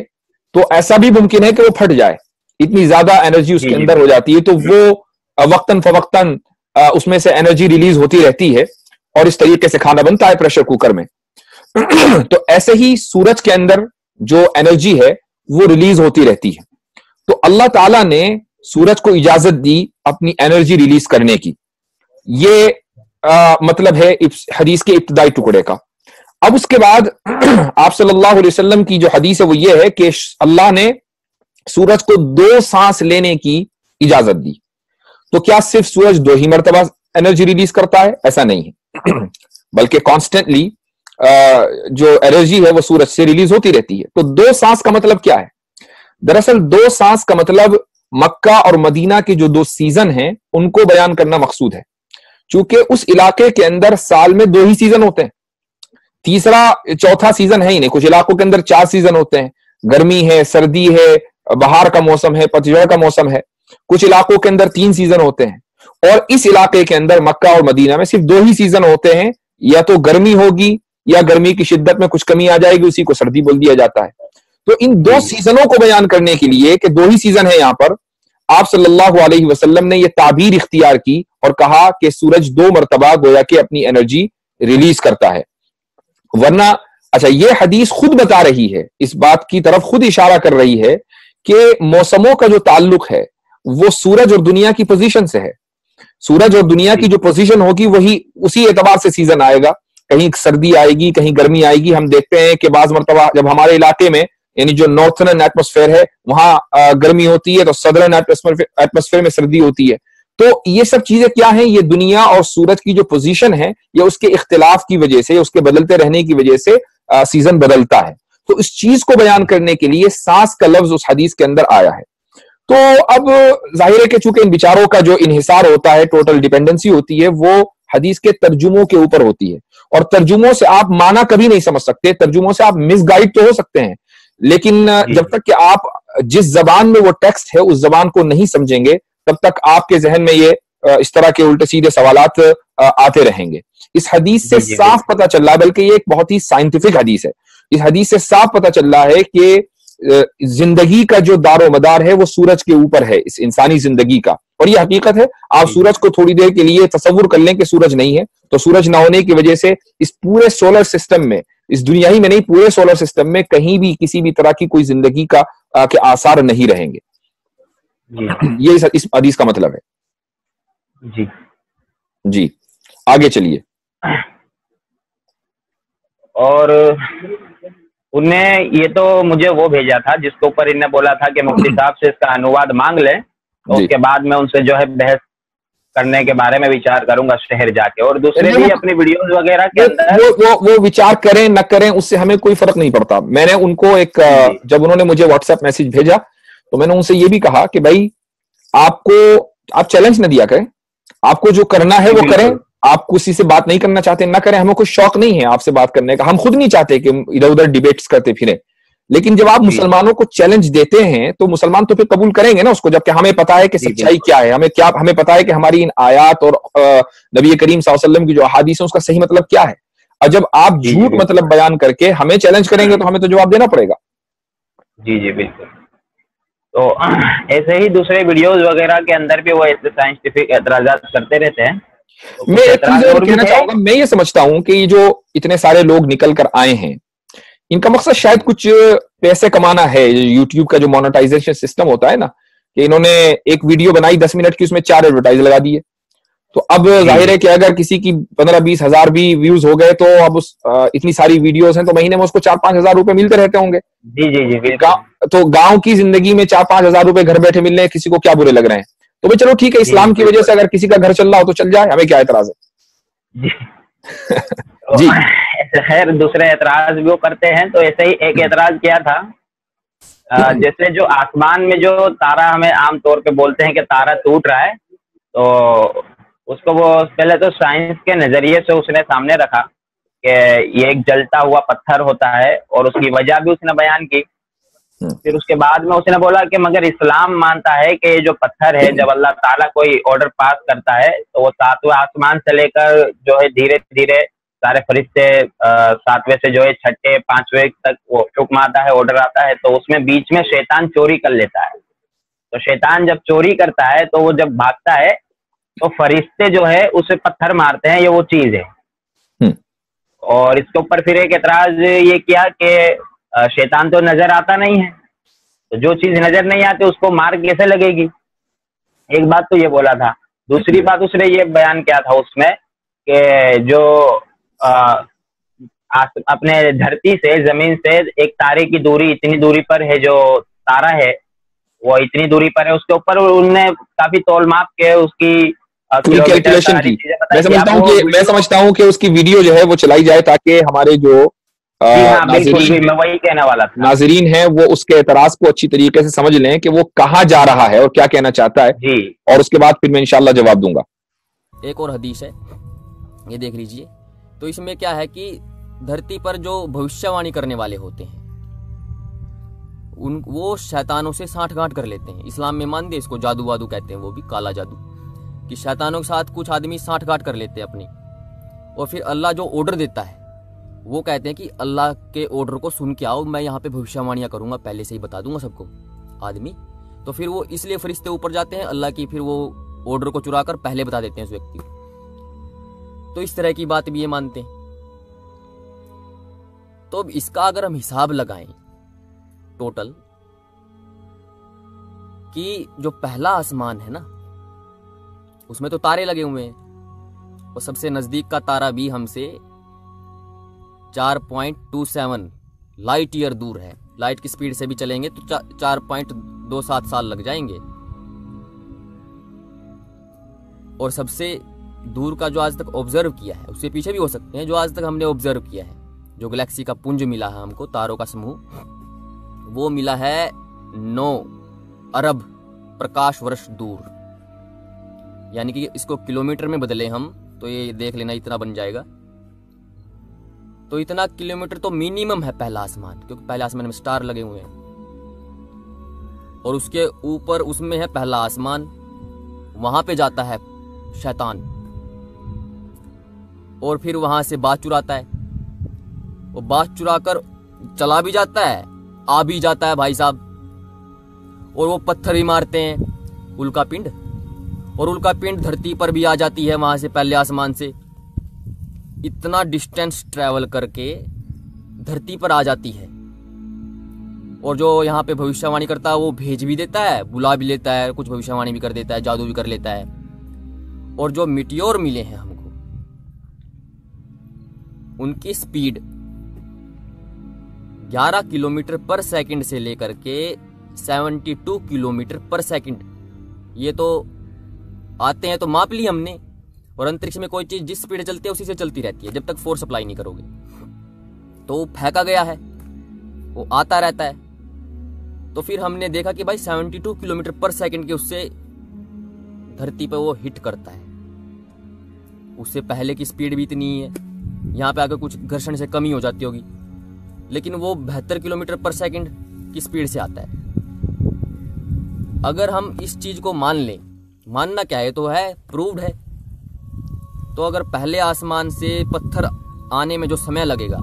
تو ایسا بھی ممکن ہے کہ وہ پھٹ جائے، اتنی زیادہ انرجی اس کے اندر ہو جاتی ہے. تو وہ وقتاً فوقتاً اس میں سے انرجی ریلیز ہوتی رہتی ہے اور اس طریقے سے کھانا بنتا ہے پریشر کوکر میں. تو ایسے ہی سورج کے اندر جو انرجی ہے وہ ریلیز ہوتی رہتی ہے. تو اللہ تعالیٰ نے سورج کو اجازت دی اپنی انرجی ریلیز کرنے کی. یہ مطلب ہے حدیث کے ابتدائی ٹکڑے کا. اب اس کے بعد آپ صلی اللہ علیہ وسلم کی جو حدیث ہے وہ یہ ہے کہ اللہ نے سورج کو 2 سانس لینے کی اجازت دی. تو کیا صرف سورج 2 ہی مرتبہ انرجی ریلیز کرتا ہے؟ ایسا نہیں ہے، بلکہ کانسٹنٹلی جو انرجی ہے وہ سورج سے ریلیز ہوتی رہتی ہے. تو 2 سانس کا مطلب کیا ہے؟ دراصل 2 سانس کا مطلب مکہ اور مدینہ کے جو 2 سیزن ہیں ان کو بیان کرنا مقصود ہے. چونکہ اس علاقے کے اندر سال میں 2 ہی سیزن ہوتے ہیں، تیسرا چوتھا سیزن ہے ہی نہیں. کچھ علاقوں کے اندر 4 سیزن ہوتے ہیں، گرمی ہے، سردی ہے، بہار کا موسم ہے، پتجھڑ کا موسم ہے. کچھ علاقوں کے اندر 3 سیزن ہوتے ہیں، اور اس علاقے کے اندر مکہ اور مدینہ میں صرف 2 ہی سیزن ہوتے ہیں. یا تو گرمی ہوگی یا گرمی کی شدت میں کچھ کمی آ جائے گی، اسی کو سردی بول دیا جاتا ہے. تو ان 2 سیزنوں کو بیان کرنے کے لیے کہ 2 ہی سیزن ہے، یہاں پر آپ صلی اللہ علیہ وسلم نے یہ تعبیر اختیار کی اور کہا کہ سورج 2 مرتبہ گویا کہ اپنی انرجی ریلیز کرتا ہے. ورنہ اچھا، یہ حدیث خود بتا رہی ہے، اس بات کی طرف خود اشارہ کر رہی ہے کہ موسموں کا جو تعلق ہے وہ سورج اور دنیا کی پوزیشن سے ہے. سورج اور دنیا کی جو پوزیشن ہوگی وہی اسی اعتبار سے سیزن آئے گا. کہیں سردی آئے گی، کہیں گرمی آئے گی. ہم دیکھتے ہیں کہ بعض مرتبہ جب ہمارے علاقے میں یعنی جو نارتھرن ایٹماسفیئر ہے وہاں گرمی ہوتی ہے تو سدرن ایٹماسفیئر میں سردی ہوتی ہے. تو یہ سب چیزیں کیا ہیں؟ یہ دنیا اور سورج کی جو پوزیشن ہے یہ اس کے اختلاف کی وجہ سے، اس کے بدلتے رہنے کی وجہ سے سیزن بدلتا ہے. تو اس چیز کو بیان کرنے کے لیے سانس کا لفظ اس حدیث کے اندر آیا ہے. تو اب ظاہر ہے کہ چونکہ ان بیچاروں کا جو انحصار ہوتا ہے، ٹوٹل ڈیپینڈنسی ہوتی ہے، وہ حدیث کے ترجموں کے اوپر ہوتی ہے. اور ترجموں سے آپ معنی کبھی نہیں سمجھ سکتے، ترجموں سے آپ مس گائیڈ تو ہو سکتے ہیں، لیکن جب تک کہ آپ جس زبان میں وہ ٹیکسٹ ہے اس زبان کو نہیں سمجھیں گے تب تک آپ کے ذہن میں یہ اس طرح کے الٹے سیدھے سوالات آتے رہیں گے. اس حدیث سے صاف پتہ چل رہا ہے، بلکہ یہ ایک بہت ہی سائنٹیفک حدیث ہے. اس حدیث سے صاف پتہ چل رہا ہے کہ زندگی کا جو دار و مدار ہے وہ سورج کے اوپر ہے، اس انسانی زندگی کا. اور یہ حقیقت ہے. آپ سورج کو تھوڑی دیر کے لیے تصور کر لیں کہ سورج نہیں ہے، تو سورج نہ ہونے کی وجہ سے اس پورے سولر سسٹم میں، اس دنیا ہی میں نہیں، پورے سولر سسٹم میں کہیں بھی کسی بھی طرح کی کوئی زندگی کا کے آثار نہیں رہیں گے. یہ اس حدیث کا مطلب ہے. جی آگے چلیے. اور انہیں یہ تو مجھے وہ بھیجا تھا جس کے اوپر انہیں بولا تھا کہ مفتی صاحب سے اس کا انواد مانگ لیں، تو اس کے بعد میں ان سے جو ہے بحث کرنے کے بارے میں وچار کروں گا شہر جا کے. اور دوسرے بھی اپنی ویڈیوز وغیرہ کے اندر وہ وچار کریں نہ کریں اس سے ہمیں کوئی فرق نہیں پڑتا. میں نے ان کو ایک جب انہوں نے مجھے واٹس ایپ میسج بھیجا تو میں نے ان سے یہ بھی کہا کہ بھائی آپ چیلنج نہ دیا کریں، آپ کو جو کرنا ہے وہ کریں. آپ کسی سے بات نہیں کرنا چاہتے نہ کریں، ہمیں کوئی شوق نہیں ہے آپ سے بات کرنے کا. ہم خود نہیں چاہتے کہ ادھر ادھر ڈیبیٹس کرتے پھریں، लेकिन जब आप मुसलमानों को चैलेंज देते हैं तो मुसलमान तो फिर कबूल करेंगे ना उसको, जबकि हमें पता है कि सच्चाई क्या है, हमें पता है कि हमारी इन आयात और नबी करीम सल्लल्लाहु अलैहि वसल्लम की जो अहादीस है उसका सही मतलब क्या है। और जब आप झूठ मतलब बयान करके हमें चैलेंज करेंगे तो हमें तो जवाब देना पड़ेगा। जी जी बिल्कुल। तो ऐसे ही दूसरे वीडियोस वगैरह के अंदर भी वो ऐसे साइंटिफिक एतराजात करते रहते हैं। तो मैं एक चीज और कहना चाहूंगा, मैं ये समझता हूं कि ये जो इतने सारे लोग निकल कर आए हैं, इनका मकसद शायद कुछ पैसे कमाना है। यूट्यूब का जो मोनेटाइजेशन सिस्टम होता है ना, कि इन्होंने एक वीडियो बनाई 10 मिनट की, उसमें 4 एडवर्टाइज लगा दिए। तो अब जाहिर है कि अगर किसी की 15-20 हजार भी व्यूज हो गए तो अब इतनी सारी वीडियोस हैं तो महीने में उसको 4-5 हजार रुपए मिलते रहते होंगे। जी जी जी। तो गांव की जिंदगी में 4-5 हजार रुपए घर बैठे मिल रहे हैं, किसी को क्या बुरे लग रहे हैं? तो भाई चलो ठीक है, इस्लाम की वजह से अगर किसी का घर चल रहा हो तो चल जाए, हमें क्या एतराज है। जी खैर, दूसरे एतराज भी वो करते हैं। तो ऐसे ही एक एतराज किया था, जैसे जो आसमान में जो तारा, हमें आमतौर पे बोलते हैं कि तारा टूट रहा है, तो उसको वो पहले तो साइंस के नजरिए से उसने सामने रखा कि ये एक जलता हुआ पत्थर होता है और उसकी वजह भी उसने बयान की। फिर उसके बाद में उसने बोला कि मगर इस्लाम मानता है कि ये जो पत्थर है, जब अल्लाह ताला कोई ऑर्डर पास करता है तो वो 7वें आसमान से लेकर जो है धीरे धीरे सारे फरिश्ते 7वें से जो है 6ठे 5वें तक वो हुक्म आता है, ऑर्डर आता है, तो उसमें बीच में शैतान चोरी कर लेता है। तो शैतान जब चोरी करता है तो वो जब भागता है तो फरिश्ते जो है उसे पत्थर मारते हैं, ये वो चीज है। और इसके ऊपर फिर एक एतराज ये किया कि शैतान तो नजर आता नहीं है, तो जो चीज नजर नहीं आती उसको मार कैसे लगेगी। एक बात तो ये बोला था। दूसरी बात उसने ये बयान किया था उसमें कि जो अपने धरती से, जमीन से एक तारे की दूरी, इतनी दूरी पर है जो तारा है, वो इतनी दूरी पर है, उसके ऊपर उनने काफी तोल माप के उसकी कैलकुलेशन की। मैं समझता हूँ कि उसकी वीडियो जो है वो चलाई जाए ताकि हमारे जो मैं वही कहने वाला था, नाजरीन हैं वो उसके एतराज को अच्छी तरीके से समझ लें कि वो कहाँ जा रहा है और क्या कहना चाहता है जी। और उसके बाद फिर मैं इंशाल्लाह जवाब दूंगा। एक और हदीस है, ये देख लीजिए। तो इसमें क्या है कि धरती पर जो भविष्यवाणी करने वाले होते हैं वो शैतानों से सांठगांठ कर लेते हैं। इस्लाम में मान दे, इसको जादू वादू कहते हैं, वो भी काला जादू, कि शैतानों के साथ कुछ आदमी सांठगांठ कर लेते हैं अपनी। और फिर अल्लाह जो ऑर्डर देता है वो कहते हैं कि अल्लाह के ऑर्डर को सुन के आओ, मैं यहाँ पे भविष्यवाणियां करूंगा, पहले से ही बता दूंगा सबको आदमी। तो फिर वो इसलिए फरिश्ते ऊपर जाते हैं अल्लाह की, फिर वो ऑर्डर को चुरा कर पहले बता देते हैं उस व्यक्ति को। तो इस तरह की बात भी ये मानते हैं। तो अब इसका अगर हम हिसाब लगाएं टोटल, कि जो पहला आसमान है ना उसमें तो तारे लगे हुए हैं, और सबसे नजदीक का तारा भी हमसे 4.27 लाइट ईयर दूर है। लाइट की स्पीड से भी चलेंगे तो 4.27 साल लग जाएंगे। और सबसे दूर का जो आज तक ऑब्जर्व किया है, उससे पीछे भी हो सकते हैं, जो आज तक हमने ऑब्जर्व किया है, जो गैलेक्सी का पुंज मिला है हमको, तारों का समूह, वो मिला है 9 अरब प्रकाश वर्ष दूर। यानी कि इसको किलोमीटर में बदले हम तो ये देख लेना इतना बन जाएगा। तो इतना किलोमीटर तो मिनिमम है पहला आसमान, क्योंकि पहले आसमान में स्टार लगे हुए हैं। और उसके ऊपर उसमें है पहला आसमान, वहां पे जाता है शैतान और फिर वहां से बात चुराता है। वो बात चुरा कर चला भी जाता है, आ भी जाता है भाई साहब। और वो पत्थर भी मारते हैं, उल्का पिंड, और उल्का पिंड धरती पर भी आ जाती है वहां से पहले आसमान से। इतना डिस्टेंस ट्रैवल करके धरती पर आ जाती है। और जो यहाँ पे भविष्यवाणी करता है वो भेज भी देता है, बुला भी लेता है, कुछ भविष्यवाणी भी कर देता है, जादू भी कर लेता है। और जो मिटियोर मिले हैं हमको, उनकी स्पीड 11 किलोमीटर पर सेकंड से लेकर के 72 किलोमीटर पर सेकंड। ये तो आते हैं तो माप ली हमने। और अंतरिक्ष में कोई चीज जिस स्पीड चलती है उसी से चलती रहती है, जब तक फोर्स अप्लाई नहीं करोगे। तो वो फेंका गया है, वो आता रहता है। तो फिर हमने देखा कि भाई 72 किलोमीटर पर सेकंड के उससे धरती पर वो हिट करता है। उससे पहले की स्पीड भी इतनी ही है, यहाँ पे आकर कुछ घर्षण से कमी हो जाती होगी। लेकिन वो 72 किलोमीटर पर सेकंड की स्पीड से आता है। अगर हम इस चीज को मान लें, मानना क्या है, तो है, प्रूव्ड है। तो अगर पहले आसमान से पत्थर आने में जो समय लगेगा,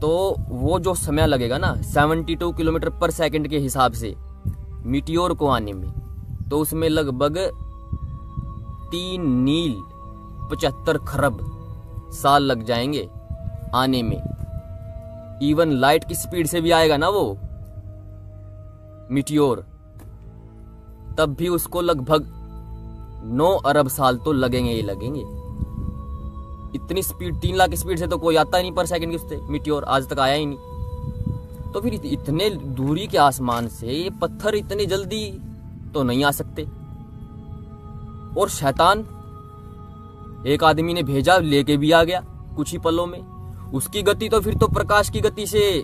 तो वो जो समय लगेगा ना 72 किलोमीटर पर सेकंड के हिसाब से मीटियोर को आने में, तो उसमें लगभग 3 नील 75 खरब साल लग जाएंगे आने में। इवन लाइट की स्पीड से भी आएगा ना वो मीटियोर, तब भी उसको लगभग 9 अरब साल तो लगेंगे ही लगेंगे। इतनी स्पीड, 3 लाख की स्पीड से तो कोई आता ही नहीं पर सेकंड की मीटियोर, आज तक आया ही नहीं। तो फिर इतने दूरी के आसमान से ये पत्थर इतनी जल्दी तो नहीं आ सकते। और शैतान, एक आदमी ने भेजा, लेके भी आ गया कुछ ही पलों में। उसकी गति तो फिर तो प्रकाश की गति से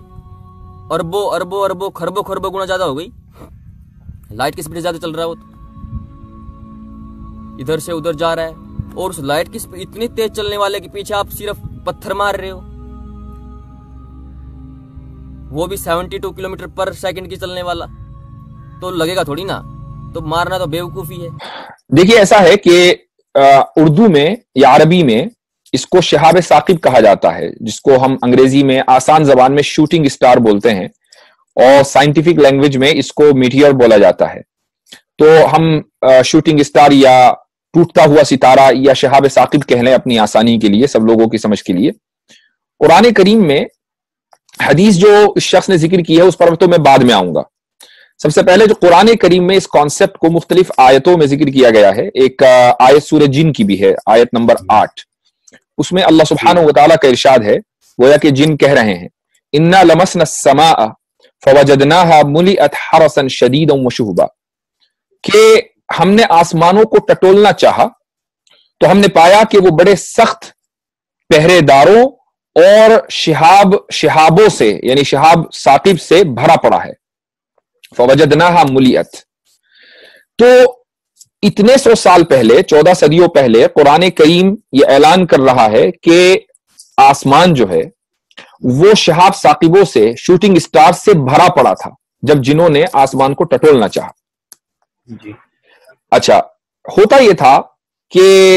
अरबों अरबों अरबों खरबों खरबों गुना ज्यादा हो गई। लाइट की स्पीड ज्यादा चल रहा है, वो तो इधर से उधर जा रहा है। और उस लाइट की स्पीड इतनी तेज चलने वाले के पीछे आप सिर्फ पत्थर मार रहे हो, वो भी 72 किलोमीटर पर सेकंड की चलने वाला, तो लगेगा थोड़ी ना, तो मारना तो बेवकूफी है। देखिए, ऐसा है कि उर्दू में या अरबी में इसको शहाब साकिब कहा जाता है, जिसको हम अंग्रेजी में आसान जबान में शूटिंग स्टार बोलते हैं, और साइंटिफिक लैंग्वेज में इसको मीटियर बोला जाता है। तो हम शूटिंग स्टार या टूटता हुआ सितारा या शहाब साकिब कह लें अपनी आसानी के लिए, सब लोगों की समझ के लिए। कुरान करीम में हदीस जो इस शख्स ने जिक्र की है उस पर तो मैं बाद में आऊंगा। सबसे पहले जो कुरान करीम में इस कॉन्सेप्ट को मुख्तलिफ आयतों में जिक्र किया गया है, एक आयत सूरह जिन की भी है, आयत नंबर 8, उसमें अल्लाह सुब्हानहू व तआला का इरशाद है, गोया कि जिन कह रहे हैं, इन्ना लमसना समाअ फवजदनाहा मुलिअत हरसन शदीदन व शुहबा, कि हमने आसमानों को टटोलना चाहा तो हमने पाया कि वो बड़े सख्त पहरेदारों और शिहाबों से, यानी शहाब साकिब से भरा पड़ा है। फवजदनाहा मुलिअत, तो इतने 100 साल पहले, 14 सदियों पहले कुरान करीम ये ऐलान कर रहा है कि आसमान जो है वो शहाब साकिबों से, शूटिंग स्टार से भरा पड़ा था जब जिन्होंने आसमान को टटोलना चाहा। जी। अच्छा, होता यह था कि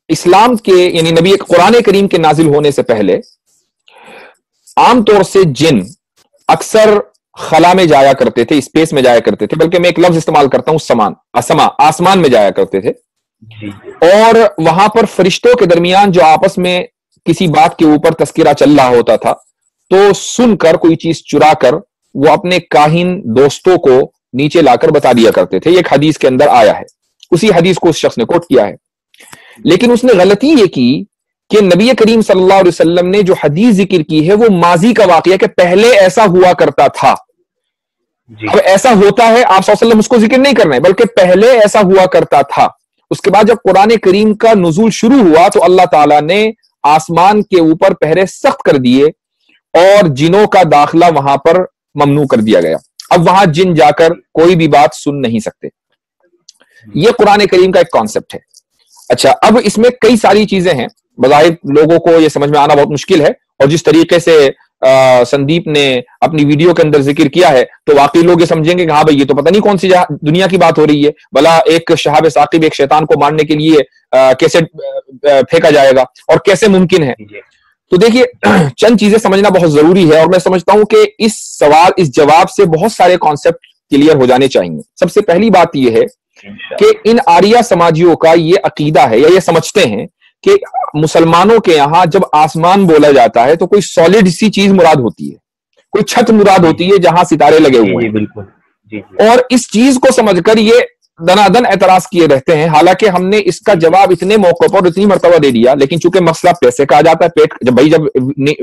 इस्लाम के, यानी नबी कुरान करीम के नाजिल होने से पहले आमतौर से जिन अक्सर खला में जाया करते थे, स्पेस में जाया करते थे, बल्कि मैं एक लफ्ज इस्तेमाल करता हूं, आसमान में जाया करते थे। और वहां पर फरिश्तों के दरमियान जो आपस में किसी बात के ऊपर तस्करा चल रहा होता था, तो सुनकर कोई चीज चुरा कर वो अपने काहिन दोस्तों को नीचे लाकर बता दिया करते थे। एक हदीस के अंदर आया है, उसी हदीस को उस शख्स ने कोट किया है। लेकिन उसने गलती ये की कि नबी करीम सल्लल्लाहु अलैहि वसल्लम ने जो हदीस जिक्र की है वो माजी का वाकया, कि पहले ऐसा हुआ करता था। अब ऐसा होता है, आप सल्लल्लाहु अलैहि वसल्लम उसको जिक्र नहीं कर रहे हैं, बल्कि पहले ऐसा हुआ करता था। उसके बाद जब कुरान करीम का नुज़ूल शुरू हुआ तो अल्लाह ताला ने आसमान के ऊपर पहरे सख्त कर दिए और जिनों का दाखिला वहां पर ममनू कर दिया गया। अब वहां जिन जाकर कोई भी बात सुन नहीं सकते। यह कुरान करीम का एक कॉन्सेप्ट है। अच्छा, अब इसमें कई सारी चीजें हैं, बज़ाहिर लोगों को यह समझ में आना बहुत मुश्किल है, और जिस तरीके से संदीप ने अपनी वीडियो के अंदर जिक्र किया है तो वाकई लोग ये समझेंगे कि हाँ भाई, ये तो पता नहीं कौन सी दुनिया की बात हो रही है, भला एक शहाब साकिब एक शैतान को मारने के लिए कैसे फेंका जाएगा और कैसे मुमकिन है। तो देखिए, चंद चीजें समझना बहुत जरूरी है, और मैं समझता हूं कि इस जवाब से बहुत सारे कॉन्सेप्ट क्लियर हो जाने चाहिए। सबसे पहली बात यह है कि इन आर्या समाजियों का ये अकीदा है, या ये समझते हैं कि मुसलमानों के यहां जब आसमान बोला जाता है तो कोई सॉलिड सी चीज मुराद होती है, कोई छत मुराद होती है जहां सितारे लगे हुए हैं। बिल्कुल जी। और इस चीज को समझकर ये दनादन एतराज किए रहते हैं। हालांकि हमने इसका जवाब इतने मौकों पर इतनी मर्तबा दे दिया, लेकिन चूंकि मसला पैसे का आ जाता है, पेट जब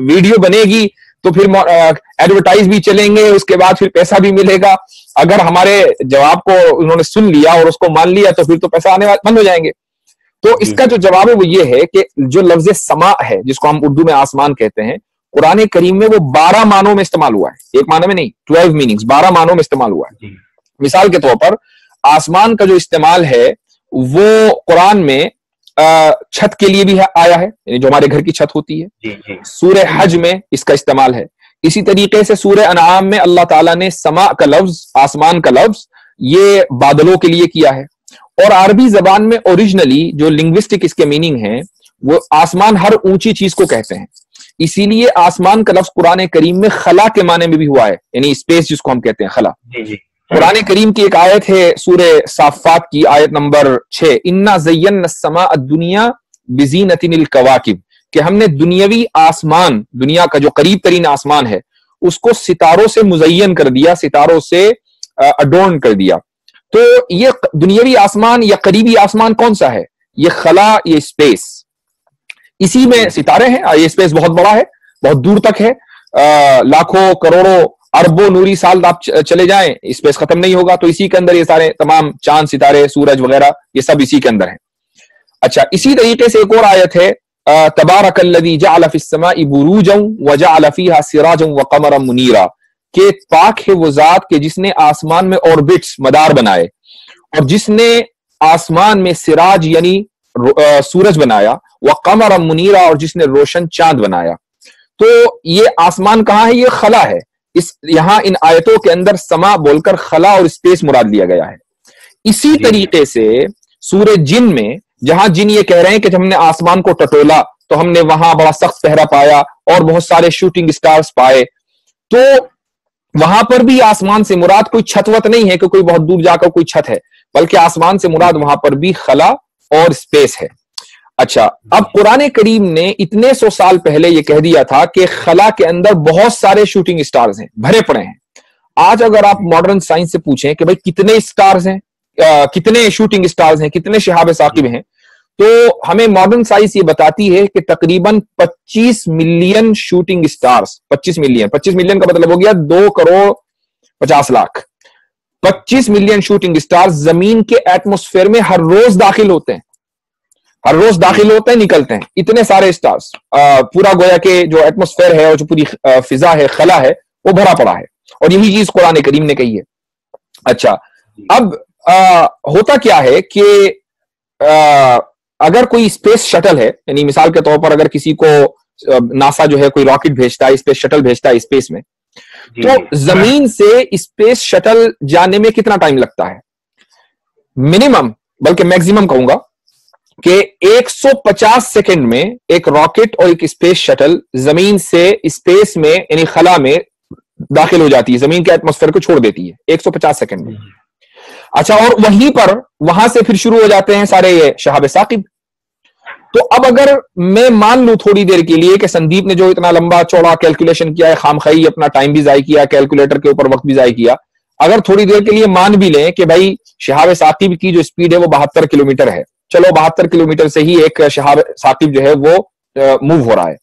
वीडियो बनेगी तो फिर एडवर्टाइज भी चलेंगे, उसके बाद फिर पैसा भी मिलेगा। अगर हमारे जवाब को उन्होंने सुन लिया और उसको मान लिया तो फिर तो पैसा आने बंद हो जाएंगे। तो इसका जो जवाब है वो ये है कि जो लफ्ज समा है, जिसको हम उर्दू में आसमान कहते हैं, कुरान करीम में वो 12 मानों में इस्तेमाल हुआ है, एक माने में नहीं, 12 मीनिंग्स, 12 मानों में इस्तेमाल हुआ है। मिसाल के तौर पर आसमान का जो इस्तेमाल है वो कुरान में छत के लिए भी आया है, यानी जो हमारे घर की छत होती है। सूरह हज में इसका इस्तेमाल है। इसी तरीके से सूरह अनआम में अल्लाह ताला ने समा का लफ्ज, आसमान का लफ्ज, ये बादलों के लिए किया है। और अरबी जबान में ओरिजिनली जो लिंग्विस्टिक इसके मीनिंग है, वो आसमान हर ऊंची चीज को कहते हैं। इसीलिए आसमान का लफ्ज कुरान करीम में खला के माने में भी हुआ है, यानी स्पेस जिसको हम कहते हैं खला। कुरान करीम की एक आयत है सूरह साफात की, आयत नंबर 6, इन्ना ज़य्यना अस्समा दुनिया बिज़ीनतिल कवाकिब, कि हमने दुनियावी आसमान, दुनिया का जो करीब तरीन आसमान है, उसको सितारों से मुज़य्यन कर दिया, सितारों से अडोर्न कर दिया। तो ये दुनियावी आसमान या करीबी आसमान कौन सा है? ये खला, ये स्पेस, इसी में सितारे हैं। ये स्पेस बहुत बड़ा है, बहुत दूर तक है, लाखों करोड़ों अरबों नूरी साल आप चले जाएं, स्पेस खत्म नहीं होगा। तो इसी के अंदर ये सारे तमाम चांद, सितारे, सूरज वगैरह, ये सब इसी के अंदर है। अच्छा, इसी तरीके से एक और आयत है, तबारकल्लज़ी जअल फ़िस्समाई बुरूजन व जअल फ़ीहा सिराजन व क़मरन मुनीरा, के पाक है वो जात के जिसने आसमान में ऑर्बिट्स, मदार बनाए, और जिसने आसमान में सिराज यानी सूरज बनाया, व क़मरन मुनीरा, और जिसने रोशन चांद बनाया। तो ये आसमान कहाँ है? ये खला है। इस यहां इन आयतों के अंदर समा बोलकर खला और स्पेस मुराद लिया गया है। इसी तरीके से सूरह जिन में, जहां जिन ये कह रहे हैं कि जब हमने आसमान को टटोला तो हमने वहां बड़ा सख्त पहरा पाया और बहुत सारे शूटिंग स्टार्स पाए, तो वहां पर भी आसमान से मुराद कोई छतवत नहीं है कि कोई बहुत दूर जाकर कोई छत है, बल्कि आसमान से मुराद वहां पर भी खला और स्पेस है। अच्छा, अब कुरान करीम ने इतने 100 साल पहले ये कह दिया था कि खला के अंदर बहुत सारे शूटिंग स्टार्स हैं, भरे पड़े हैं। आज अगर आप मॉडर्न साइंस से पूछें कि भाई कितने स्टार्स हैं, कितने शूटिंग स्टार्स हैं, कितने शहाब साकिब हैं, तो हमें मॉडर्न साइंस ये बताती है कि तकरीबन 25 मिलियन शूटिंग स्टार्स, 25 मिलियन का मतलब हो गया 2 crore 50 lakh. 25 million shooting stars जमीन के एटमॉस्फेयर में हर रोज दाखिल होते हैं, निकलते हैं। इतने सारे स्टार्स, पूरा गोया के जो एटमॉस्फेयर है और जो पूरी फिजा है, खला है, वो भरा पड़ा है। और यही चीज कुरान करीम ने कही है। अच्छा, अब होता क्या है कि अगर कोई स्पेस शटल है, यानी मिसाल के तौर पर अगर किसी को नासा जो है कोई रॉकेट भेजता है, स्पेस शटल भेजता है स्पेस में, तो जमीन से स्पेस शटल जाने में कितना टाइम लगता है? मिनिमम, बल्कि मैक्सिमम कहूंगा कि 150 सेकंड में एक रॉकेट और एक स्पेस शटल जमीन से स्पेस में यानी खला में दाखिल हो जाती है, जमीन के एटमॉस्फेयर को छोड़ देती है 150 सेकंड में। अच्छा, और वहां से फिर शुरू हो जाते हैं सारे ये शहाब साकिब। तो अब अगर मैं मान लूं थोड़ी देर के लिए कि संदीप ने जो इतना लंबा चौड़ा कैलकुलेशन किया है, खामखाई अपना टाइम भी जाय किया, कैलकुलेटर के ऊपर वक्त भी जाय किया, अगर थोड़ी देर के लिए मान भी लें कि भाई शहाब साकिब की जो स्पीड है वो 72 किलोमीटर है, चलो 72 किलोमीटर से ही एक शहाब साकिब जो है वो मूव हो रहा है।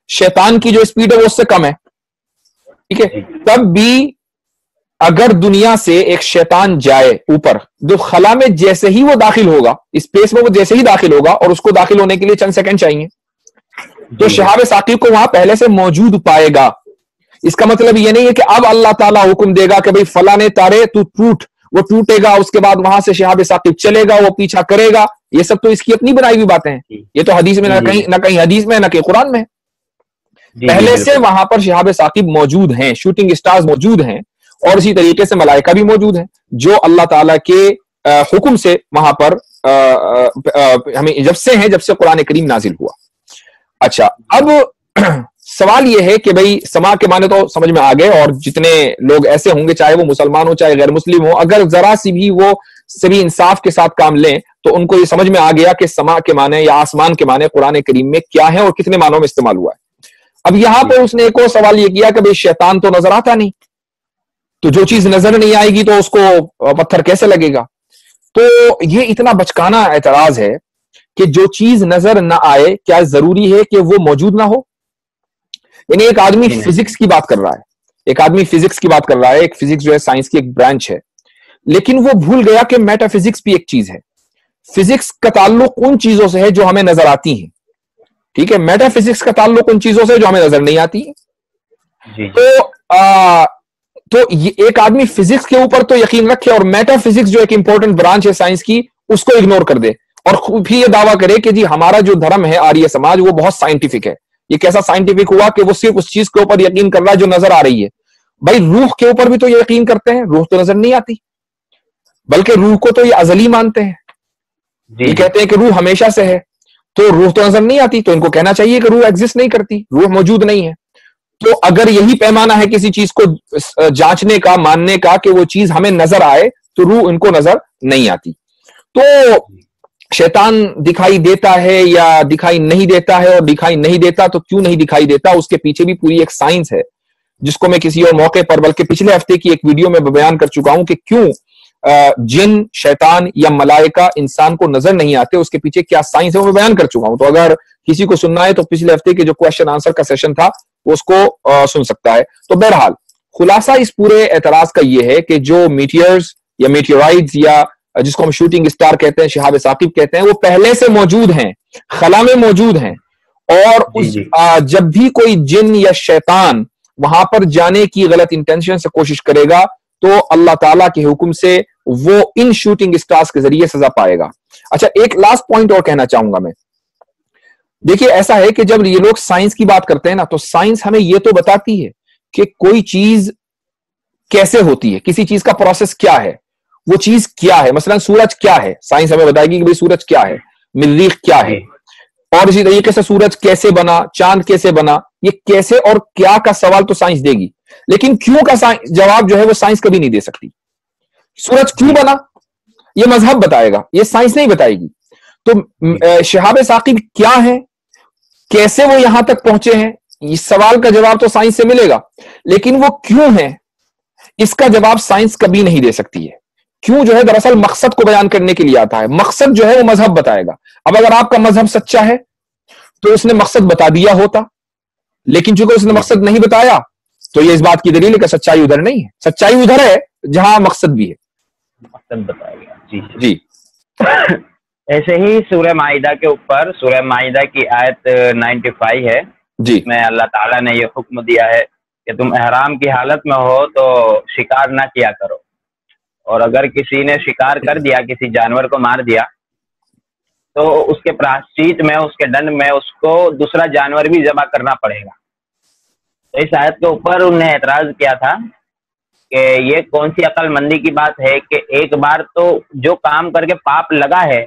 शैतान की जो स्पीड है वो उससे कम है, ठीक है। तब भी अगर दुनिया से एक शैतान जाए ऊपर, जो खला में जैसे ही वो दाखिल होगा, स्पेस में वो जैसे ही दाखिल होगा, और उसको दाखिल होने के लिए चंद सेकंड चाहिए, तो शहाब साकिब को वहां पहले से मौजूद पाएगा। इसका मतलब ये नहीं है कि अब अल्लाह ताला हुक्म देगा कि भाई फलाने तारे तू टूट, वो टूटेगा, उसके बाद वहां से शहाब साकिब चलेगा, वो पीछा करेगा। ये सब तो इसकी अपनी बनाई हुई बातें हैं, ये तो हदीस में ना कहीं हदीस में, ना कहीं कुरान में। पहले से वहां पर शहाब साकिब मौजूद हैं, शूटिंग स्टार्स मौजूद हैं, और इसी तरीके से मलाइका भी मौजूद हैं जो अल्लाह ताला के हुक्म से वहां पर हमें जब से कुरान करीम नाजिल हुआ। अच्छा, अब सवाल यह है कि भाई समा के माने तो समझ में आ गए, और जितने लोग ऐसे होंगे, चाहे वो मुसलमान हो चाहे गैर मुस्लिम हो, अगर जरा सी भी वो सभी इंसाफ के साथ काम लें तो उनको ये समझ में आ गया कि समा के माने या आसमान के माने कुरान करीम में क्या है और कितने मानों में इस्तेमाल हुआ है। अब यहां पर उसने एक और सवाल ये किया कि भाई शैतान तो नजर आता नहीं, तो जो चीज नजर नहीं आएगी तो उसको पत्थर कैसे लगेगा? तो ये इतना बचकाना एतराज है कि जो चीज नजर ना आए, क्या जरूरी है कि वो मौजूद ना हो? यानी एक आदमी फिजिक्स की बात कर रहा है, एक फिजिक्स जो है साइंस की एक ब्रांच है, लेकिन वो भूल गया कि मेटाफिजिक्स भी एक चीज है। फिजिक्स का ताल्लुक उन चीजों से है जो हमें नजर आती हैं, ठीक है। मेटाफिजिक्स का ताल्लुक उन चीजों से जो हमें नजर नहीं आती है। तो ये एक आदमी फिजिक्स के ऊपर तो यकीन रखे और मेटाफिजिक्स जो एक इंपॉर्टेंट ब्रांच है साइंस की, उसको इग्नोर कर दे, और भी ये दावा करे कि जी हमारा जो धर्म है आर्य समाज वो बहुत साइंटिफिक है। ये कैसा साइंटिफिक हुआ कि वो सिर्फ उस चीज के ऊपर यकीन कर रहा है जो नजर आ रही है। भाई रूह के ऊपर भी तो ये यकीन करते हैं, रूह तो नजर नहीं आती, बल्कि रूह को तो ये अजली मानते हैं। ये कहते हैं कि रूह हमेशा से है, तो रूह तो नजर नहीं आती, तो इनको कहना चाहिए कि रूह एग्जिस्ट नहीं करती, रूह मौजूद नहीं है। तो अगर यही पैमाना है किसी चीज को जांचने का, मानने का, कि वो चीज हमें नजर आए, तो रूह इनको नजर नहीं आती। तो शैतान दिखाई देता है या दिखाई नहीं देता है, और दिखाई नहीं देता तो क्यों नहीं दिखाई देता, उसके पीछे भी पूरी एक साइंस है, जिसको मैं किसी और मौके पर, बल्कि पिछले हफ्ते की एक वीडियो में बयान कर चुका हूं कि क्यों जिन, शैतान या मलाइका इंसान को नजर नहीं आते, उसके पीछे क्या साइंस है वो मैं बयान कर चुका हूं। तो अगर किसी को सुनना है तो पिछले हफ्ते के जो क्वेश्चन आंसर का सेशन था उसको सुन सकता है। तो बहरहाल खुलासा इस पूरे एतराज का ये है कि जो मीटियर्स या मीटियोराइड्स या जिसको हम शूटिंग स्टार कहते हैं, शिहाब साकिब कहते हैं, वो पहले से मौजूद हैं, खला में मौजूद हैं, और उस जब भी कोई जिन या शैतान वहां पर जाने की गलत इंटेंशन से कोशिश करेगा तो अल्लाह ताला के हुक्म से वो इन शूटिंग स्टार्स के जरिए सजा पाएगा। अच्छा, एक लास्ट पॉइंट और कहना चाहूंगा मैं। देखिए, ऐसा है कि जब ये लोग साइंस की बात करते हैं ना, तो साइंस हमें ये तो बताती है कि कोई चीज कैसे होती है, किसी चीज का प्रोसेस क्या है, वो चीज क्या है। मसलन सूरज क्या है, साइंस हमें बताएगी कि भाई सूरज क्या है, मरीख क्या है, और इसी तरीके से सूरज कैसे बना, चांद कैसे बना, ये कैसे और क्या का सवाल तो साइंस देगी, लेकिन क्यों का जवाब जो है वो साइंस कभी नहीं दे सकती। सूरज क्यों बना ये मजहब बताएगा, ये साइंस नहीं बताएगी। तो शिहाब साकिब क्या है, कैसे वो यहां तक पहुंचे हैं, इस सवाल का जवाब तो साइंस से मिलेगा, लेकिन वो क्यों है इसका जवाब साइंस कभी नहीं दे सकती है। क्यों जो है दरअसल मकसद को बयान करने के लिए आता है, मकसद जो है वो मजहब बताएगा। अब अगर आपका मजहब सच्चा है तो उसने मकसद बता दिया होता, लेकिन चूंकि उसने मकसद नहीं बताया तो ये इस बात की दलील है कि सच्चाई उधर नहीं है। सच्चाई उधर है जहां मकसद भी है, मकसद बताया गया। जी जी ऐसे ही सूरह माइदा के ऊपर, सूरह माइदा की आयत 95 है जी, में अल्लाह ताला ने ये हुक्म दिया है कि तुम एहराम की हालत में हो तो शिकार ना किया करो, और अगर किसी ने शिकार कर दिया, किसी जानवर को मार दिया, तो उसके प्रायश्चित में, उसके दंड में उसको दूसरा जानवर भी जमा करना पड़ेगा। तो इस आयत के ऊपर उन्होंने एतराज किया था कि ये कौन सी अक्लमंदी की बात है कि एक बार तो जो काम करके पाप लगा है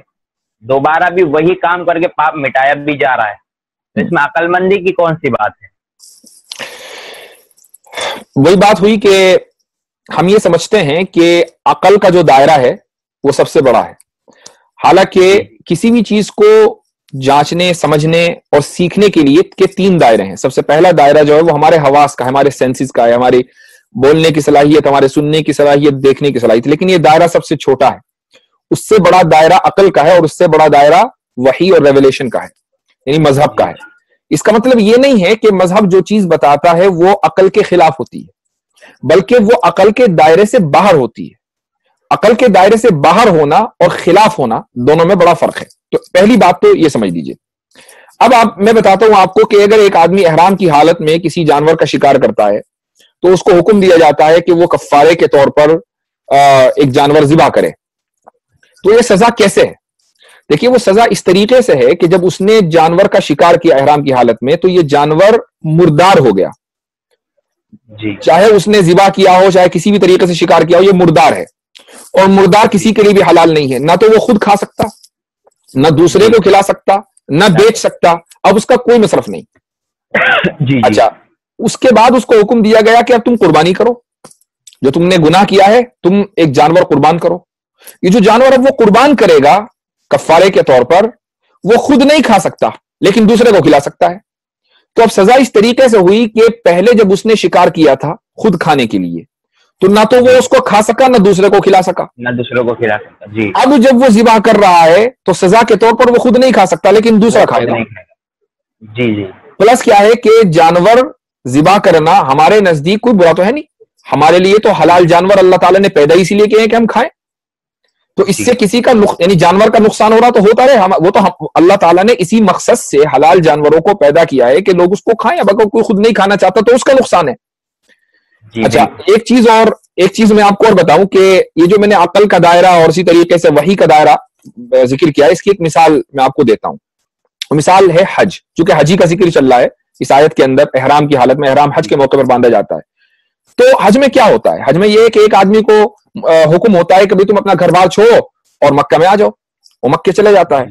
दोबारा भी वही काम करके पाप मिटाया भी जा रहा है, तो इसमें अक्लमंदी की कौन सी बात है। वही बात हुई कि हम ये समझते हैं कि अकल का जो दायरा है वो सबसे बड़ा है, हालांकि किसी भी चीज को जांचने, समझने और सीखने के लिए के 3 दायरे हैं। सबसे पहला दायरा जो है वो हमारे हवास का, हमारे सेंसेस का है, हमारी बोलने की सलाहियत, हमारे सुनने की सलाहियत, देखने की सलाहियत, लेकिन ये दायरा सबसे छोटा है। उससे बड़ा दायरा अकल का है, और उससे बड़ा दायरा वही और रेवलेशन का है, यानी मजहब का है। इसका मतलब ये नहीं है कि मजहब जो चीज बताता है वो अकल के खिलाफ होती है, बल्कि वो अकल के दायरे से बाहर होती है। अकल के दायरे से बाहर होना और खिलाफ होना दोनों में बड़ा फर्क है। तो पहली बात तो ये समझ लीजिए। अब मैं बताता हूं आपको कि अगर एक आदमी एहराम की हालत में किसी जानवर का शिकार करता है तो उसको हुक्म दिया जाता है कि वो कफ्फारे के तौर पर एक जानवर ज़िबा करे। तो ये सजा कैसे है? देखिए, वो सजा इस तरीके से है कि जब उसने जानवर का शिकार किया एहराम की हालत में, तो ये जानवर मुर्दार हो गया जी। चाहे उसने ज़िबा किया हो, चाहे किसी भी तरीके से शिकार किया हो, ये मुर्दार है, और मुर्दार किसी के लिए भी हलाल नहीं है। ना तो वो खुद खा सकता, ना दूसरे को खिला सकता, ना बेच सकता, अब उसका कोई मसरफ नहीं जी। अच्छा, उसके बाद उसको हुक्म दिया गया कि अब तुम कुर्बानी करो, जो तुमने गुनाह किया है तुम एक जानवर कुर्बान करो। ये जो जानवर अब वो कुर्बान करेगा कफ्फारे के तौर पर, वो खुद नहीं खा सकता लेकिन दूसरे को खिला सकता है। तो अब सजा इस तरीके से हुई कि पहले जब उसने शिकार किया था खुद खाने के लिए, तो ना तो वो उसको खा सका, ना दूसरे को खिला सका, ना दूसरे को खिला सकता जी। अब जब वो ज़िबा कर रहा है तो सजा के तौर पर वो खुद नहीं खा सकता लेकिन दूसरा खाएगा जी जी। प्लस क्या है कि जानवर ज़िबा करना हमारे नजदीक कोई बुरा तो है नहीं, हमारे लिए तो हलाल जानवर अल्लाह ताला ने पैदा इसीलिए किए हैं कि हम खाएं। तो इससे किसी का यानी जानवर का नुकसान हो रहा तो होता रहे, वो तो अल्लाह ताला ने इसी मकसद से हलाल जानवरों को पैदा किया है कि लोग उसको खाएं। अब अगर कोई खुद नहीं खाना चाहता तो उसका नुकसान है। अच्छा, एक चीज मैं आपको और बताऊं कि ये जो मैंने अकल का दायरा और इसी तरीके से वही का दायरा जिक्र किया है, इसकी एक मिसाल मैं आपको देता हूँ। मिसाल है हज, चूंकि हजी का जिक्र चल रहा है इस आयत के अंदर, एहराम की हालत में, एहराम हज के मौके पर बांधा जाता है। तो हज में क्या होता है? हज में ये कि एक आदमी को हुक्म होता है कि भाई तुम अपना घर बार छोड़ो और मक्का में आ जाओ, वो मक्के चले जाता है।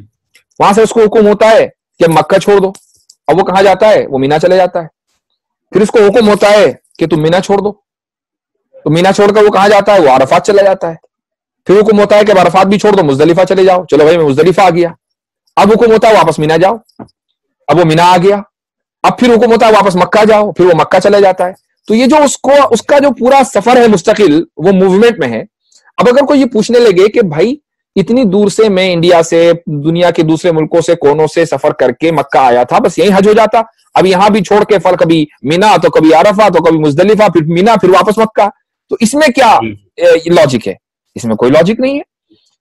वहां से उसको हुक्म होता है कि मक्का छोड़ दो, अब वो कहां जाता है? वो मीना चले जाता है। फिर उसको हुक्म होता है कि तुम मीना छोड़ दो, तो मीना छोड़कर वो कहां जाता है? वो अरफात चला जाता है। फिर हुक्म होता है कि अरफात भी छोड़ दो, मुजदलिफा चले जाओ। चलो भाई मैं मुजदलिफा आ गया। अब हुक्म होता है वापस मीना जाओ, अब वो मीना आ गया। अब फिर हुक्म होता है वापस मक्का जाओ, फिर वो मक्का चला जाता है। तो ये जो उसका जो पूरा सफर है मुस्तकिल, वो मूवमेंट में है। अब अगर कोई ये पूछने लगे कि भाई इतनी दूर से मैं इंडिया से, दुनिया के दूसरे मुल्कों से, कोनों से सफर करके मक्का आया था, बस यही हज हो जाता, अब यहां भी छोड़ के फल कभी मीना तो कभी अरफा तो कभी मुजदलिफा, फिर मीना, फिर वापस मक्का, तो इसमें क्या लॉजिक है? इसमें कोई लॉजिक नहीं है,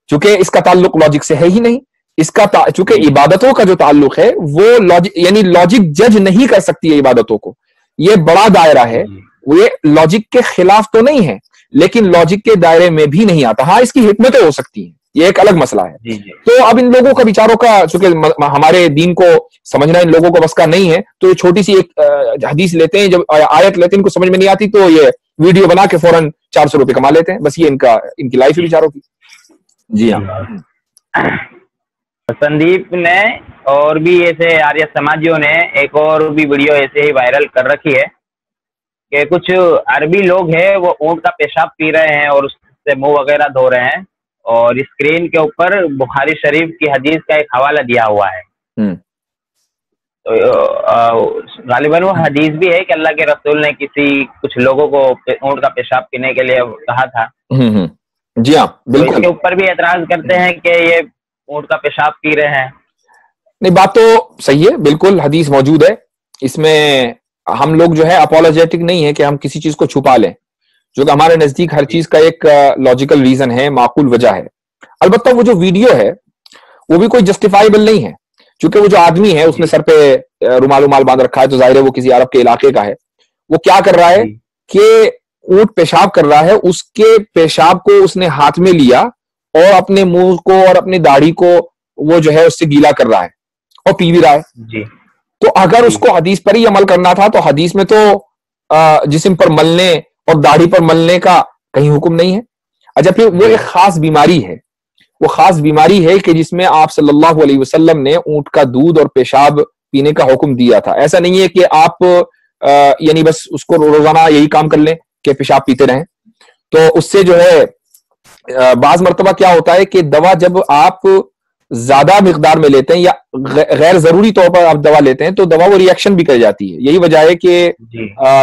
चूंकि इसका ताल्लुक लॉजिक से है ही नहीं। इसका चूंकि इबादतों का जो ताल्लुक है वो लॉजिक, यानी लॉजिक जज नहीं कर सकती है इबादतों को। ये बड़ा दायरा है, ये लॉजिक के खिलाफ तो नहीं है, लेकिन लॉजिक के दायरे में भी नहीं आता। हाँ, इसकी हिकमतें हो सकती हैं, ये एक अलग मसला है। तो अब इन लोगों का विचारों का, चूंकि हमारे दीन को समझना इन लोगों को बस का नहीं है, तो ये छोटी सी एक हदीस लेते हैं, जब आयत लेते हैं, इनको समझ में नहीं आती तो ये वीडियो बना के फौरन 400 रुपए कमा लेते हैं। बस ये इनकी लाइफ है विचारों की। जी हाँ, संदीप ने और भी ऐसे आर्य समाजियों ने एक और भी वीडियो ऐसे ही वायरल कर रखी है कि कुछ अरबी लोग हैं, वो ऊंट का पेशाब पी रहे हैं और उससे मुंह वगैरह धो रहे हैं, और स्क्रीन के ऊपर बुखारी शरीफ की हदीस का एक हवाला दिया हुआ है। तो गालिबन वो हदीस भी है कि अल्लाह के रसूल ने कुछ लोगों को ऊंट का पेशाब पीने के लिए कहा था। जी हाँ, बिल्कुल। इसके ऊपर भी एतराज करते हैं कि ये ऊंट का पेशाब पी रहे हैं। नहीं, बात तो सही है, बिल्कुल हदीस मौजूद है। इसमें हम लोग जो है अपोलोजेटिक नहीं है कि हम किसी चीज को छुपा लें, जो कि हमारे नजदीक हर चीज का एक लॉजिकल रीजन है, माकूल वजह है। अलबत्ता वो जो वीडियो है वो भी कोई जस्टिफाइबल नहीं है, क्योंकि वो जो आदमी है उसने सर पे रुमाल बांध रखा है, तो जाहिर है वो किसी अरब के इलाके का है। वो क्या कर रहा है कि ऊंट पेशाब कर रहा है, उसके पेशाब को उसने हाथ में लिया और अपने मुंह को और अपनी दाढ़ी को वो जो है उससे गीला कर रहा है और पी भी रहा है जी। तो अगर उसको हदीस पर ही अमल करना था तो हदीस में तो जिस्म पर मलने और दाढ़ी पर मलने का कहीं हुक्म नहीं है। अच्छा, फिर वो एक खास बीमारी है, वो खास बीमारी है कि जिसमें आप सल्लल्लाहु अलैहि वसल्लम ने ऊंट का दूध और पेशाब पीने का हुक्म दिया था। ऐसा नहीं है कि आप यानी बस उसको रोजाना यही काम कर लें कि पेशाब पीते रहें। तो उससे जो है बाज मर्तबा क्या होता है कि दवा जब आप ज्यादा मिकदार में लेते हैं या गैर जरूरी तौर पर आप दवा लेते हैं तो दवा वो रिएक्शन भी कर जाती है। यही वजह है कि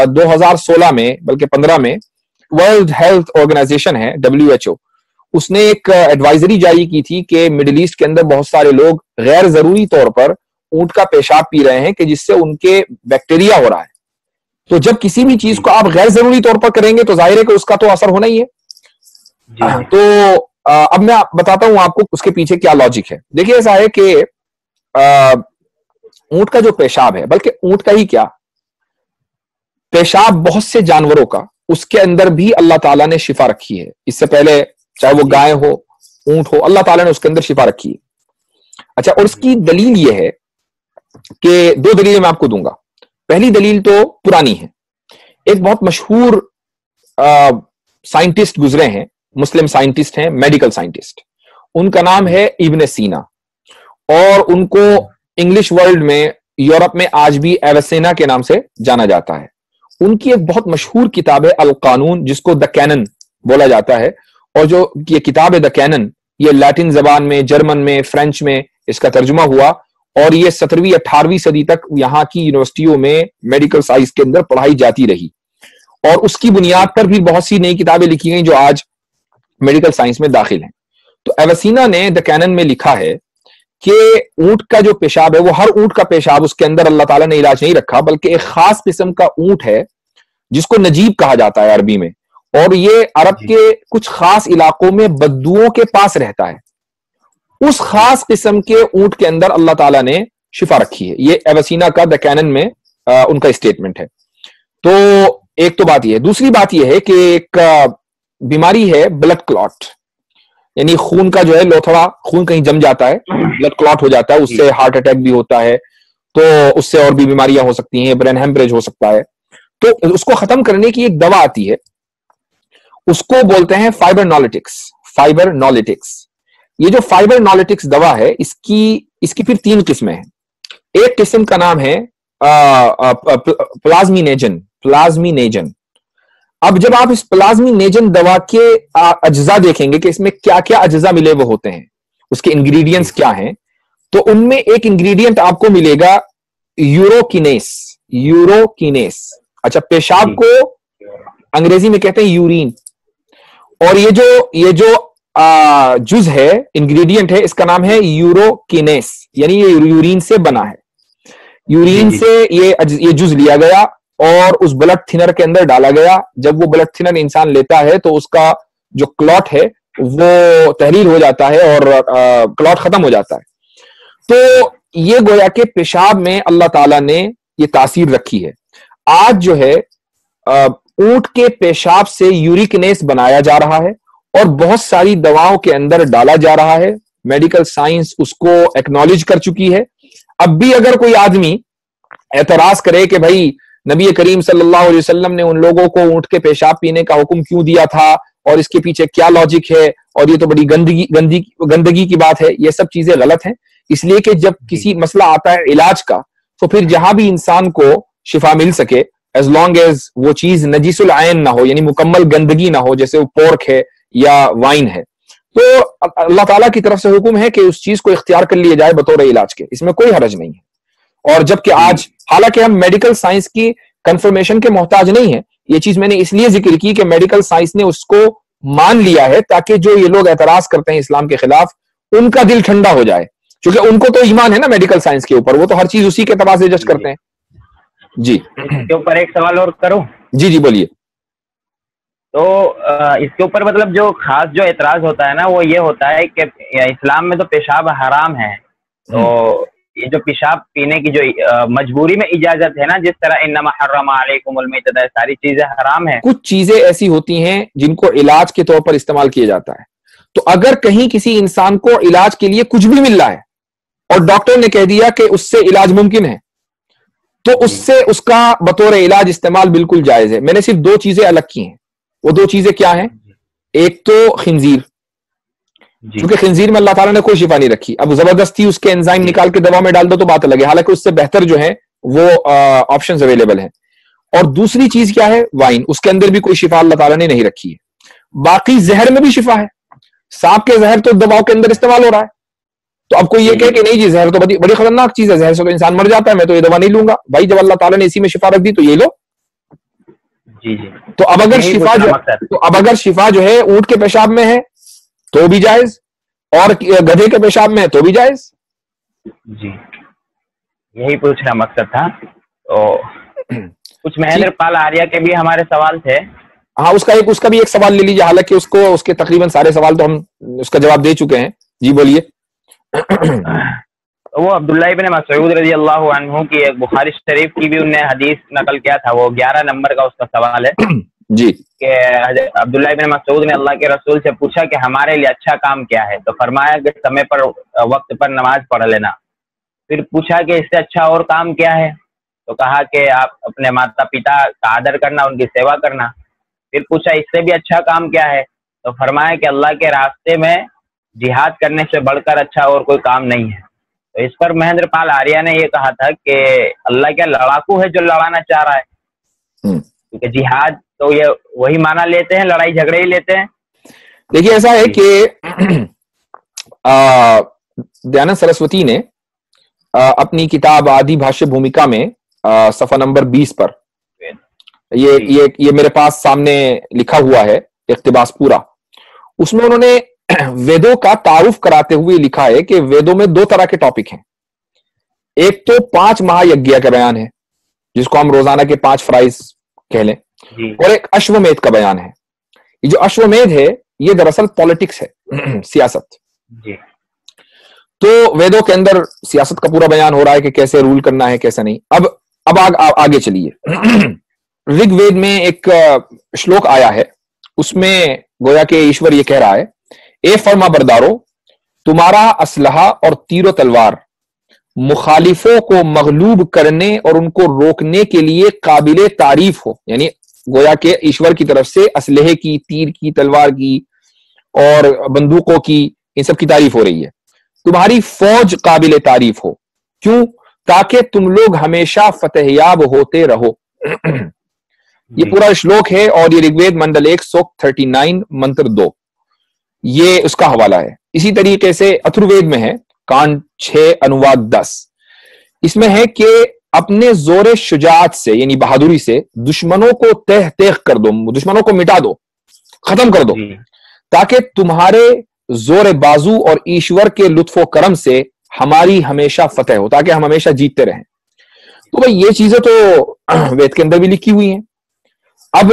2016 में बल्कि 15 में वर्ल्ड हेल्थ ऑर्गेनाइजेशन है WHO, उसने एक एडवाइजरी जारी की थी कि मिडिल ईस्ट के अंदर बहुत सारे लोग गैर जरूरी तौर पर ऊंट का पेशाब पी रहे हैं कि जिससे उनके बैक्टीरिया हो रहा है। तो जब किसी भी चीज को आप गैर जरूरी तौर पर करेंगे तो जाहिर है कि उसका तो असर होना ही है। तो अब मैं बताता हूं आपको उसके पीछे क्या लॉजिक है। देखिए, ऐसा है कि ऊंट का जो पेशाब है, बल्कि ऊंट का ही क्या, पेशाब बहुत से जानवरों का, उसके अंदर भी अल्लाह ताला ने शिफा रखी है। इससे पहले चाहे वो गाय हो, ऊंट हो, अल्लाह ताला ने उसके अंदर शिफा रखी है। अच्छा, और उसकी दलील ये है कि 2 दलीलें मैं आपको दूंगा। पहली दलील तो पुरानी है। एक बहुत मशहूर साइंटिस्ट गुजरे हैं, मुस्लिम साइंटिस्ट हैं, मेडिकल साइंटिस्ट, उनका नाम है इब्न सीना, और उनको इंग्लिश वर्ल्ड में, यूरोप में आज भी एवेसेना के नाम से जाना जाता है। उनकी एक बहुत मशहूर किताब है अल कानून, जिसको द कैनन बोला जाता है। और जो ये किताब है द कैनन, ये लैटिन जबान में, जर्मन में, फ्रेंच में इसका तर्जुमा हुआ, और ये 17वीं 18वीं सदी तक यहाँ की यूनिवर्सिटियों में मेडिकल साइंस के अंदर पढ़ाई जाती रही। और उसकी बुनियाद पर भी बहुत सी नई किताबें लिखी गई जो आज मेडिकल साइंस में दाखिल हैं। तो एवेसीना ने द कैनन में लिखा है कि ऊंट का जो पेशाब है, वो हर ऊंट का पेशाब, उसके अंदर अल्लाह ताला ने इलाज नहीं रखा, बल्कि एक खास किस्म का ऊंट है जिसको नजीब कहा जाता है अरबी में, और ये अरब के कुछ खास इलाकों में बद्दुओं के पास रहता है। उस खास किस्म के ऊंट के अंदर अल्लाह ताला ने शिफा रखी है। ये एवेसीना का द कैनन में उनका स्टेटमेंट है। तो एक तो बात यह है। दूसरी बात यह है कि एक बीमारी है ब्लड क्लॉट। یعنی خون کا جو ہے لوتھڑا، خون کہیں جم جاتا ہے، بلڈ کلاٹ ہو جاتا ہے، اس سے ہارٹ اٹیک بھی ہوتا ہے، تو اس سے اور بھی بیماریاں ہو سکتی ہیں، برین ہیمپریج ہو سکتا ہے. تو اس کو ختم کرنے کی ایک دوا آتی ہے، اس کو بولتے ہیں فائبرنولیٹکس. فائبرنولیٹکس، یہ جو فائبرنولیٹکس دوا ہے اس کی پھر 3 قسمیں ہیں. ایک قسم کا نام ہے پلازمینیجن. اب جب آپ اس پلازمینیجن دوا کے اجزاء دیکھیں گے کہ اس میں کیا کیا اجزاء ملے وہ ہوتے ہیں، اس کے انگریڈینٹس کیا ہیں، تو ان میں ایک انگریڈینٹ آپ کو ملے گا یوروکینیس. اچھا، پیشاب کو انگریزی میں کہتے ہیں یورین، اور یہ جو جز ہے، انگریڈینٹ ہے، اس کا نام ہے یوروکینیس، یعنی یہ یورین سے بنا ہے. یورین سے یہ جز لیا گیا اور اس بلڈ تھنر کے اندر ڈالا گیا. جب وہ بلڈ تھنر انسان لیتا ہے تو اس کا جو کلوٹ ہے وہ تحریر ہو جاتا ہے اور کلوٹ ختم ہو جاتا ہے. تو یہ گویا کہ پیشاب میں اللہ تعالیٰ نے یہ تاثیر رکھی ہے. آج جو ہے اونٹ کے پیشاب سے یوریکنیس بنایا جا رہا ہے اور بہت ساری دواؤں کے اندر ڈالا جا رہا ہے. میڈیکل سائنس اس کو ایکنالج کر چکی ہے. اب بھی اگر کوئی آدمی اعتراض کرے کہ بھائی نبی کریم صلی اللہ علیہ وسلم نے ان لوگوں کو اونٹ کے پیشاب پینے کا حکم کیوں دیا تھا اور اس کے پیچھے کیا لاجک ہے اور یہ تو بڑی گندگی کی بات ہے، یہ سب چیزیں غلط ہیں. اس لیے کہ جب کسی مسئلہ آتا ہے علاج کا تو پھر جہاں بھی انسان کو شفا مل سکے، ایز لانگ ایز وہ چیز نجیس العین نہ ہو، یعنی مکمل گندگی نہ ہو، جیسے وہ پورک ہے یا وائن ہے، تو اللہ تعالیٰ کی طرف سے حکم ہے کہ اس چیز کو اختیار کر لیا جائے بطور علاج کے. اس میں کوئی حرج نہیں ہے. اور جبکہ آج حالانکہ ہم میڈیکل سائنس کی کنفرمیشن کے محتاج نہیں ہیں، یہ چیز میں نے اس لیے ذکر کی کہ میڈیکل سائنس نے اس کو مان لیا ہے تاکہ جو یہ لوگ اعتراض کرتے ہیں اسلام کے خلاف ان کا دل ٹھنڈا ہو جائے، کیونکہ ان کو تو ایمان ہے نا میڈیکل سائنس کے اوپر، وہ تو ہر چیز اسی کے اعتبار سے جج کرتے ہیں. جی اس کے اوپر ایک سوال اور کروں؟ جی بولیے. تو اس کے اوپر مطلب جو خاص جو اعتراض ہوتا ہے نا وہ یہ ہوتا ہے کہ اسلام میں تو پیشاب حرام ہے، تو یہ جو پیشاب پینے کی جو مجبوری میں اجازت ہے نا، جس طرح انما حرم علیکم المیتۃ، ساری چیزیں حرام ہیں. کچھ چیزیں ایسی ہوتی ہیں جن کو علاج کے طور پر استعمال کیا جاتا ہے. تو اگر کہیں کسی انسان کو علاج کے لیے کچھ بھی مل رہا ہے اور ڈاکٹر نے کہہ دیا کہ اس سے علاج ممکن ہے، تو اس کا بطور علاج استعمال بالکل جائز ہے. میں نے صرف 2 چیزیں الگ کی ہیں. وہ 2 چیزیں کیا ہیں؟ ایک تو خنزیر، کیونکہ خنزیر میں اللہ تعالیٰ نے کوئی شفا نہیں رکھی. اب زبردستی اس کے انزائم نکال کے دوا میں ڈال دو تو بات الگ ہے، حالانکہ اس سے بہتر جو ہے وہ آپشنز اویلیبل ہیں. اور دوسری چیز کیا ہے؟ وائن. اس کے اندر بھی کوئی شفا اللہ تعالیٰ نے نہیں رکھی ہے. باقی زہر میں بھی شفا ہے. سانپ کے زہر تو دواؤں کے اندر استعمال ہو رہا ہے. تو اب کوئی یہ کہے کہ نہیں جی زہر تو بڑی خطرناک چیز ہے، زہر سے تو انسان مر جاتا ہے، میں تو یہ دوا نہیں لوں گا. بھائی جب اللہ تعالیٰ نے اسی میں شفا رکھ دی تو یہ لو. تو اب اگر شفا جو ہے اونٹ کے پیشاب میں ہے تو بھی جائز، اور گدھے کے پیشاب میں ہے تو بھی جائز. جی یہی پوچھنا مقصد تھا. تو کچھ مہندر پال آریہ کے بھی ہمارے سوال تھے. ہاں اس کا بھی ایک سوال لے لیجیے، حالانکہ اس کے تقریباً سارے سوال تو ہم اس کا جواب دے چکے ہیں. جی بولیے. وہ عبداللہ ابن مسعود رضی اللہ عنہ کی ایک بخاری شریف کی بھی انہوں نے حدیث نقل کیا تھا، وہ 11 نمبر کا اس کا سوال ہے. جی کہ عبداللہ ابن مسعود نے اللہ کے رسول سے پوچھا کہ ہمارے لیے اچھا کام کیا ہے، تو فرمایا کہ سمے پر وقت پر نماز پڑھ لینا. پھر پوچھا کہ اس سے اچھا اور کام کیا ہے، تو کہا کہ آپ اپنے ماتا پتا کا آدر کرنا، ان کی سیوا کرنا. پھر پوچھا اس سے بھی اچھا کام کیا ہے، تو فرمایا کہ اللہ کے راستے میں جہاد کرنے سے بڑھ کر اچھا اور کوئی کام نہیں ہے. تو اس پر مہندر پال آریہ نے یہ کہا تھا کہ اللہ کیا لڑاکو ہے جو لڑانا چاہ رہا ہے؟ کیونکہ جہاد تو یہ وہی معنی لیتے ہیں، لڑائی جھگڑے ہی لیتے ہیں. دیکھیے ایسا ہے کہ دیانند سرسوتی نے اپنی کتاب آدی بھاشیہ بھومکا میں صفحہ نمبر 20 پر یہ میرے پاس سامنے لکھا ہوا ہے اقتباس پورا. اس میں انہوں نے ویدوں کا تعارف کراتے ہوئے لکھا ہے کہ ویدوں میں 2 طرح کے ٹاپک ہیں. ایک تو 5 مہا یجنا کا بیان ہے، جس کو ہم روزانہ کے 5 فرائض کہہ لیں، اور ایک اشومیدھ کا بیان ہے. یہ جو اشومیدھ ہے یہ دراصل پالیٹکس ہے، سیاست. تو ویدوں کے اندر سیاست کا پورا بیان ہو رہا ہے کہ کیسے رول کرنا ہے کیسے نہیں. اب آگے چلیے. رگ وید میں ایک شلوک آیا ہے، اس میں گویا کہ ایشور یہ کہہ رہا ہے، اے فرما بردارو تمہارا اسلحہ اور تیر و تلوار مخالفوں کو مغلوب کرنے اور ان کو روکنے کے لیے قابل تعریف ہو، یعنی گویا کہ ایشور کی طرف سے اسلحے کی، تیر کی، تلوار کی اور بندوقوں کی، ان سب کی تعریف ہو رہی ہے. تمہاری فوج قابل تعریف ہو، کیوں؟ تاکہ تم لوگ ہمیشہ فتح یاب ہوتے رہو. یہ پورا شلوک ہے اور یہ رگ وید منڈل 1 سوک 39 منتر 2، یہ اس کا حوالہ ہے. اسی طریقے سے اتھروید میں ہے کانڈ 6 انواد 10، اس میں ہے کہ اپنے زور شجاعت سے یعنی بہادری سے دشمنوں کو تہ تیغ کر دو، دشمنوں کو مٹا دو، ختم کر دو، تاکہ تمہارے زور بازو اور ایشور کے لطف و کرم سے ہماری ہمیشہ فتح ہو، تاکہ ہم ہمیشہ جیتتے رہیں. تو بھائی یہ چیزیں تو وید کے اندر بھی لکھی ہوئی ہیں. اب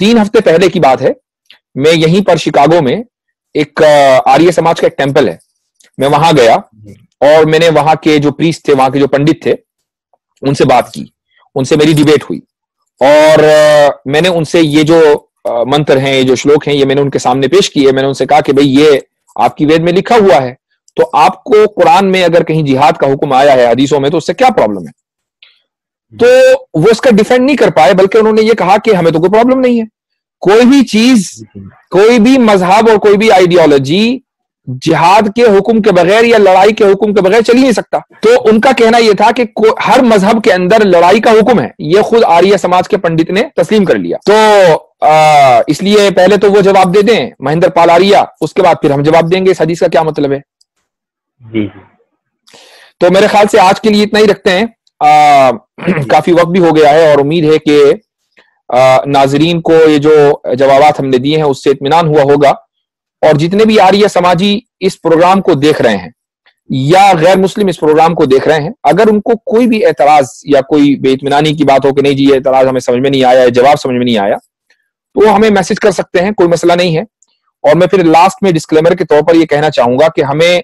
3 ہفتے پہلے کی بات ہے، میں یہیں پر شکاگو میں ایک آریہ سماج کا ایک ٹیمپل ہے، میں وہاں گیا اور میں نے وہاں کے جو پریسٹ تھے، وہاں کے جو پنڈت تھے، ان سے بات کی، ان سے میری ڈیبیٹ ہوئی اور میں نے ان سے یہ جو منتر ہیں، یہ جو شلوک ہیں، یہ میں نے ان کے سامنے پیش کیے. میں نے ان سے کہا کہ بھئی یہ آپ کی وید میں لکھا ہوا ہے، تو آپ کو قرآن میں اگر کہیں جہاد کا حکم آیا ہے حدیثوں میں تو اس سے کیا پرابلم ہے؟ تو وہ اس کا ڈیفینڈ نہیں کر پائے، بلکہ انہوں نے یہ کہا کہ ہمیں تو کوئی پرابلم نہیں ہے، کوئی بھی چیز، کوئی بھی مذہب اور کوئی بھی آئیڈیالوجی جہاد کے حکم کے بغیر یا لڑائی کے حکم کے بغیر چل ہی نہیں سکتا. تو ان کا کہنا یہ تھا کہ ہر مذہب کے اندر لڑائی کا حکم ہے، یہ خود آریہ سماج کے پنڈت نے تسلیم کر لیا. تو اس لیے پہلے تو وہ جواب دے دیں مہندر پال آریہ، اس کے بعد پھر ہم جواب دیں گے اس حدیث کا کیا مطلب ہے. تو میرے خیال سے آج کے لیے اتنا ہی رکھتے ہیں، کافی وقت بھی ہو گیا ہے اور امید ہے کہ ناظرین کو یہ جو جوابات ہم نے دیے ہیں اس سے اطمینان ہوا ہوگا. اور جتنے بھی آریہ سماجی اس پروگرام کو دیکھ رہے ہیں یا غیر مسلم اس پروگرام کو دیکھ رہے ہیں، اگر ان کو کوئی بھی اعتراض یا کوئی بے اطمینانی کی بات ہو کہ نہیں جی یہ اعتراض ہمیں سمجھ میں نہیں آیا، جواب سمجھ میں نہیں آیا، تو وہ ہمیں میسج کر سکتے ہیں، کوئی مسئلہ نہیں ہے. اور میں پھر لاسٹ میں ڈسکلیمر کے طور پر یہ کہنا چاہوں گا کہ ہمیں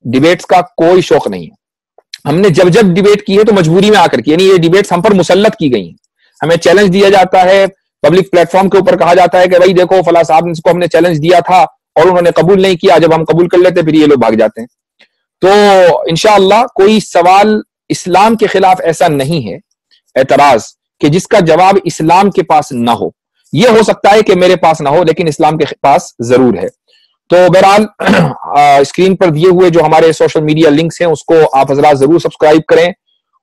ڈیبیٹس کا کوئی شوق نہیں ہے. ہم نے جب جب ڈیبیٹ کی ہے تو مجبوری میں آ کر کی، یعنی یہ ڈیبیٹس ہم پر مسلط کی گئی ہیں. ہمیں چیلنج دیا جاتا ہے، پبلک پلیٹ فارم کے اوپر کہا جاتا ہے کہ بھائی دیکھو فلاں صاحب اس کو ہم نے چیلنج دیا تھا اور انہوں نے قبول نہیں کیا، جب ہم قبول کر لیتے پھر یہ لوگ بھاگ جاتے ہیں. تو انشاءاللہ کوئی سوال اسلام کے خلاف ایسا نہیں ہے اعتراض کہ جس کا جواب اسلام کے پاس نہ ہو. یہ ہو سکتا ہے کہ میرے پاس نہ ہو لیکن اسلام کے پاس ضرور ہے. تو بہرحال اسکرین پر دیے ہوئے جو ہمارے سوشل میڈیا لنکس ہیں اس کو آپ حضرات ضرور سبسکرائب کریں،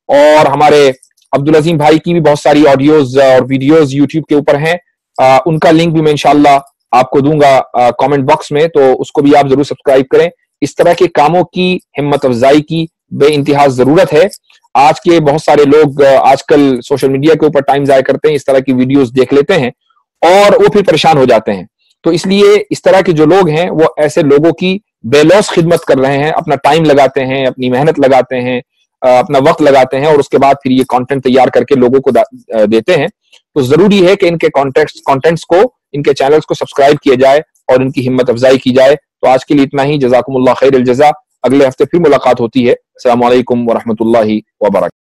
اور ہمارے عبدالعظیم بھائی کی بھی بہت ساری آڈیوز اور ویڈیوز یوٹیوب کے اوپر ہیں، ان کا لنک بھی میں انشاءاللہ آپ کو دوں گا کامنٹ باکس میں، تو اس کو بھی آپ ضرور سبسکرائب کریں. اس طرح کے کاموں کی ہمت افزائی کی بے انتہا ضرورت ہے. آج کے بہت سارے لوگ آج کل سوشل میڈیا کے اوپر ٹائم ضائع کرتے ہیں، اس طرح کی ویڈیوز دیکھ لیتے ہیں اور وہ پھر پریشان ہو جاتے ہیں. تو اس لیے اس طرح کے جو لوگ ہیں وہ ایسے لوگوں کی بے لوث خدمت کر رہے ہیں، اپنا ٹائم لگاتے ہیں، اپنی محنت لگاتے ہیں، اپنا وقت لگاتے ہیں، اور اس کے بعد پھر یہ کانٹینٹ تیار کر کے لوگوں کو دیتے ہیں. تو ضروری ہے کہ ان کے کانٹینٹس کو، ان کے چینلز کو سبسکرائب کیا جائے اور ان کی ہمت افزائی کی جائے. تو آج کے لیے اتنا ہی. جزاکم اللہ خیر الجزا. اگلے ہفتے پھر ملاقات ہوتی ہے. السلام علیکم ورحمۃ اللہ وبرکاتہ.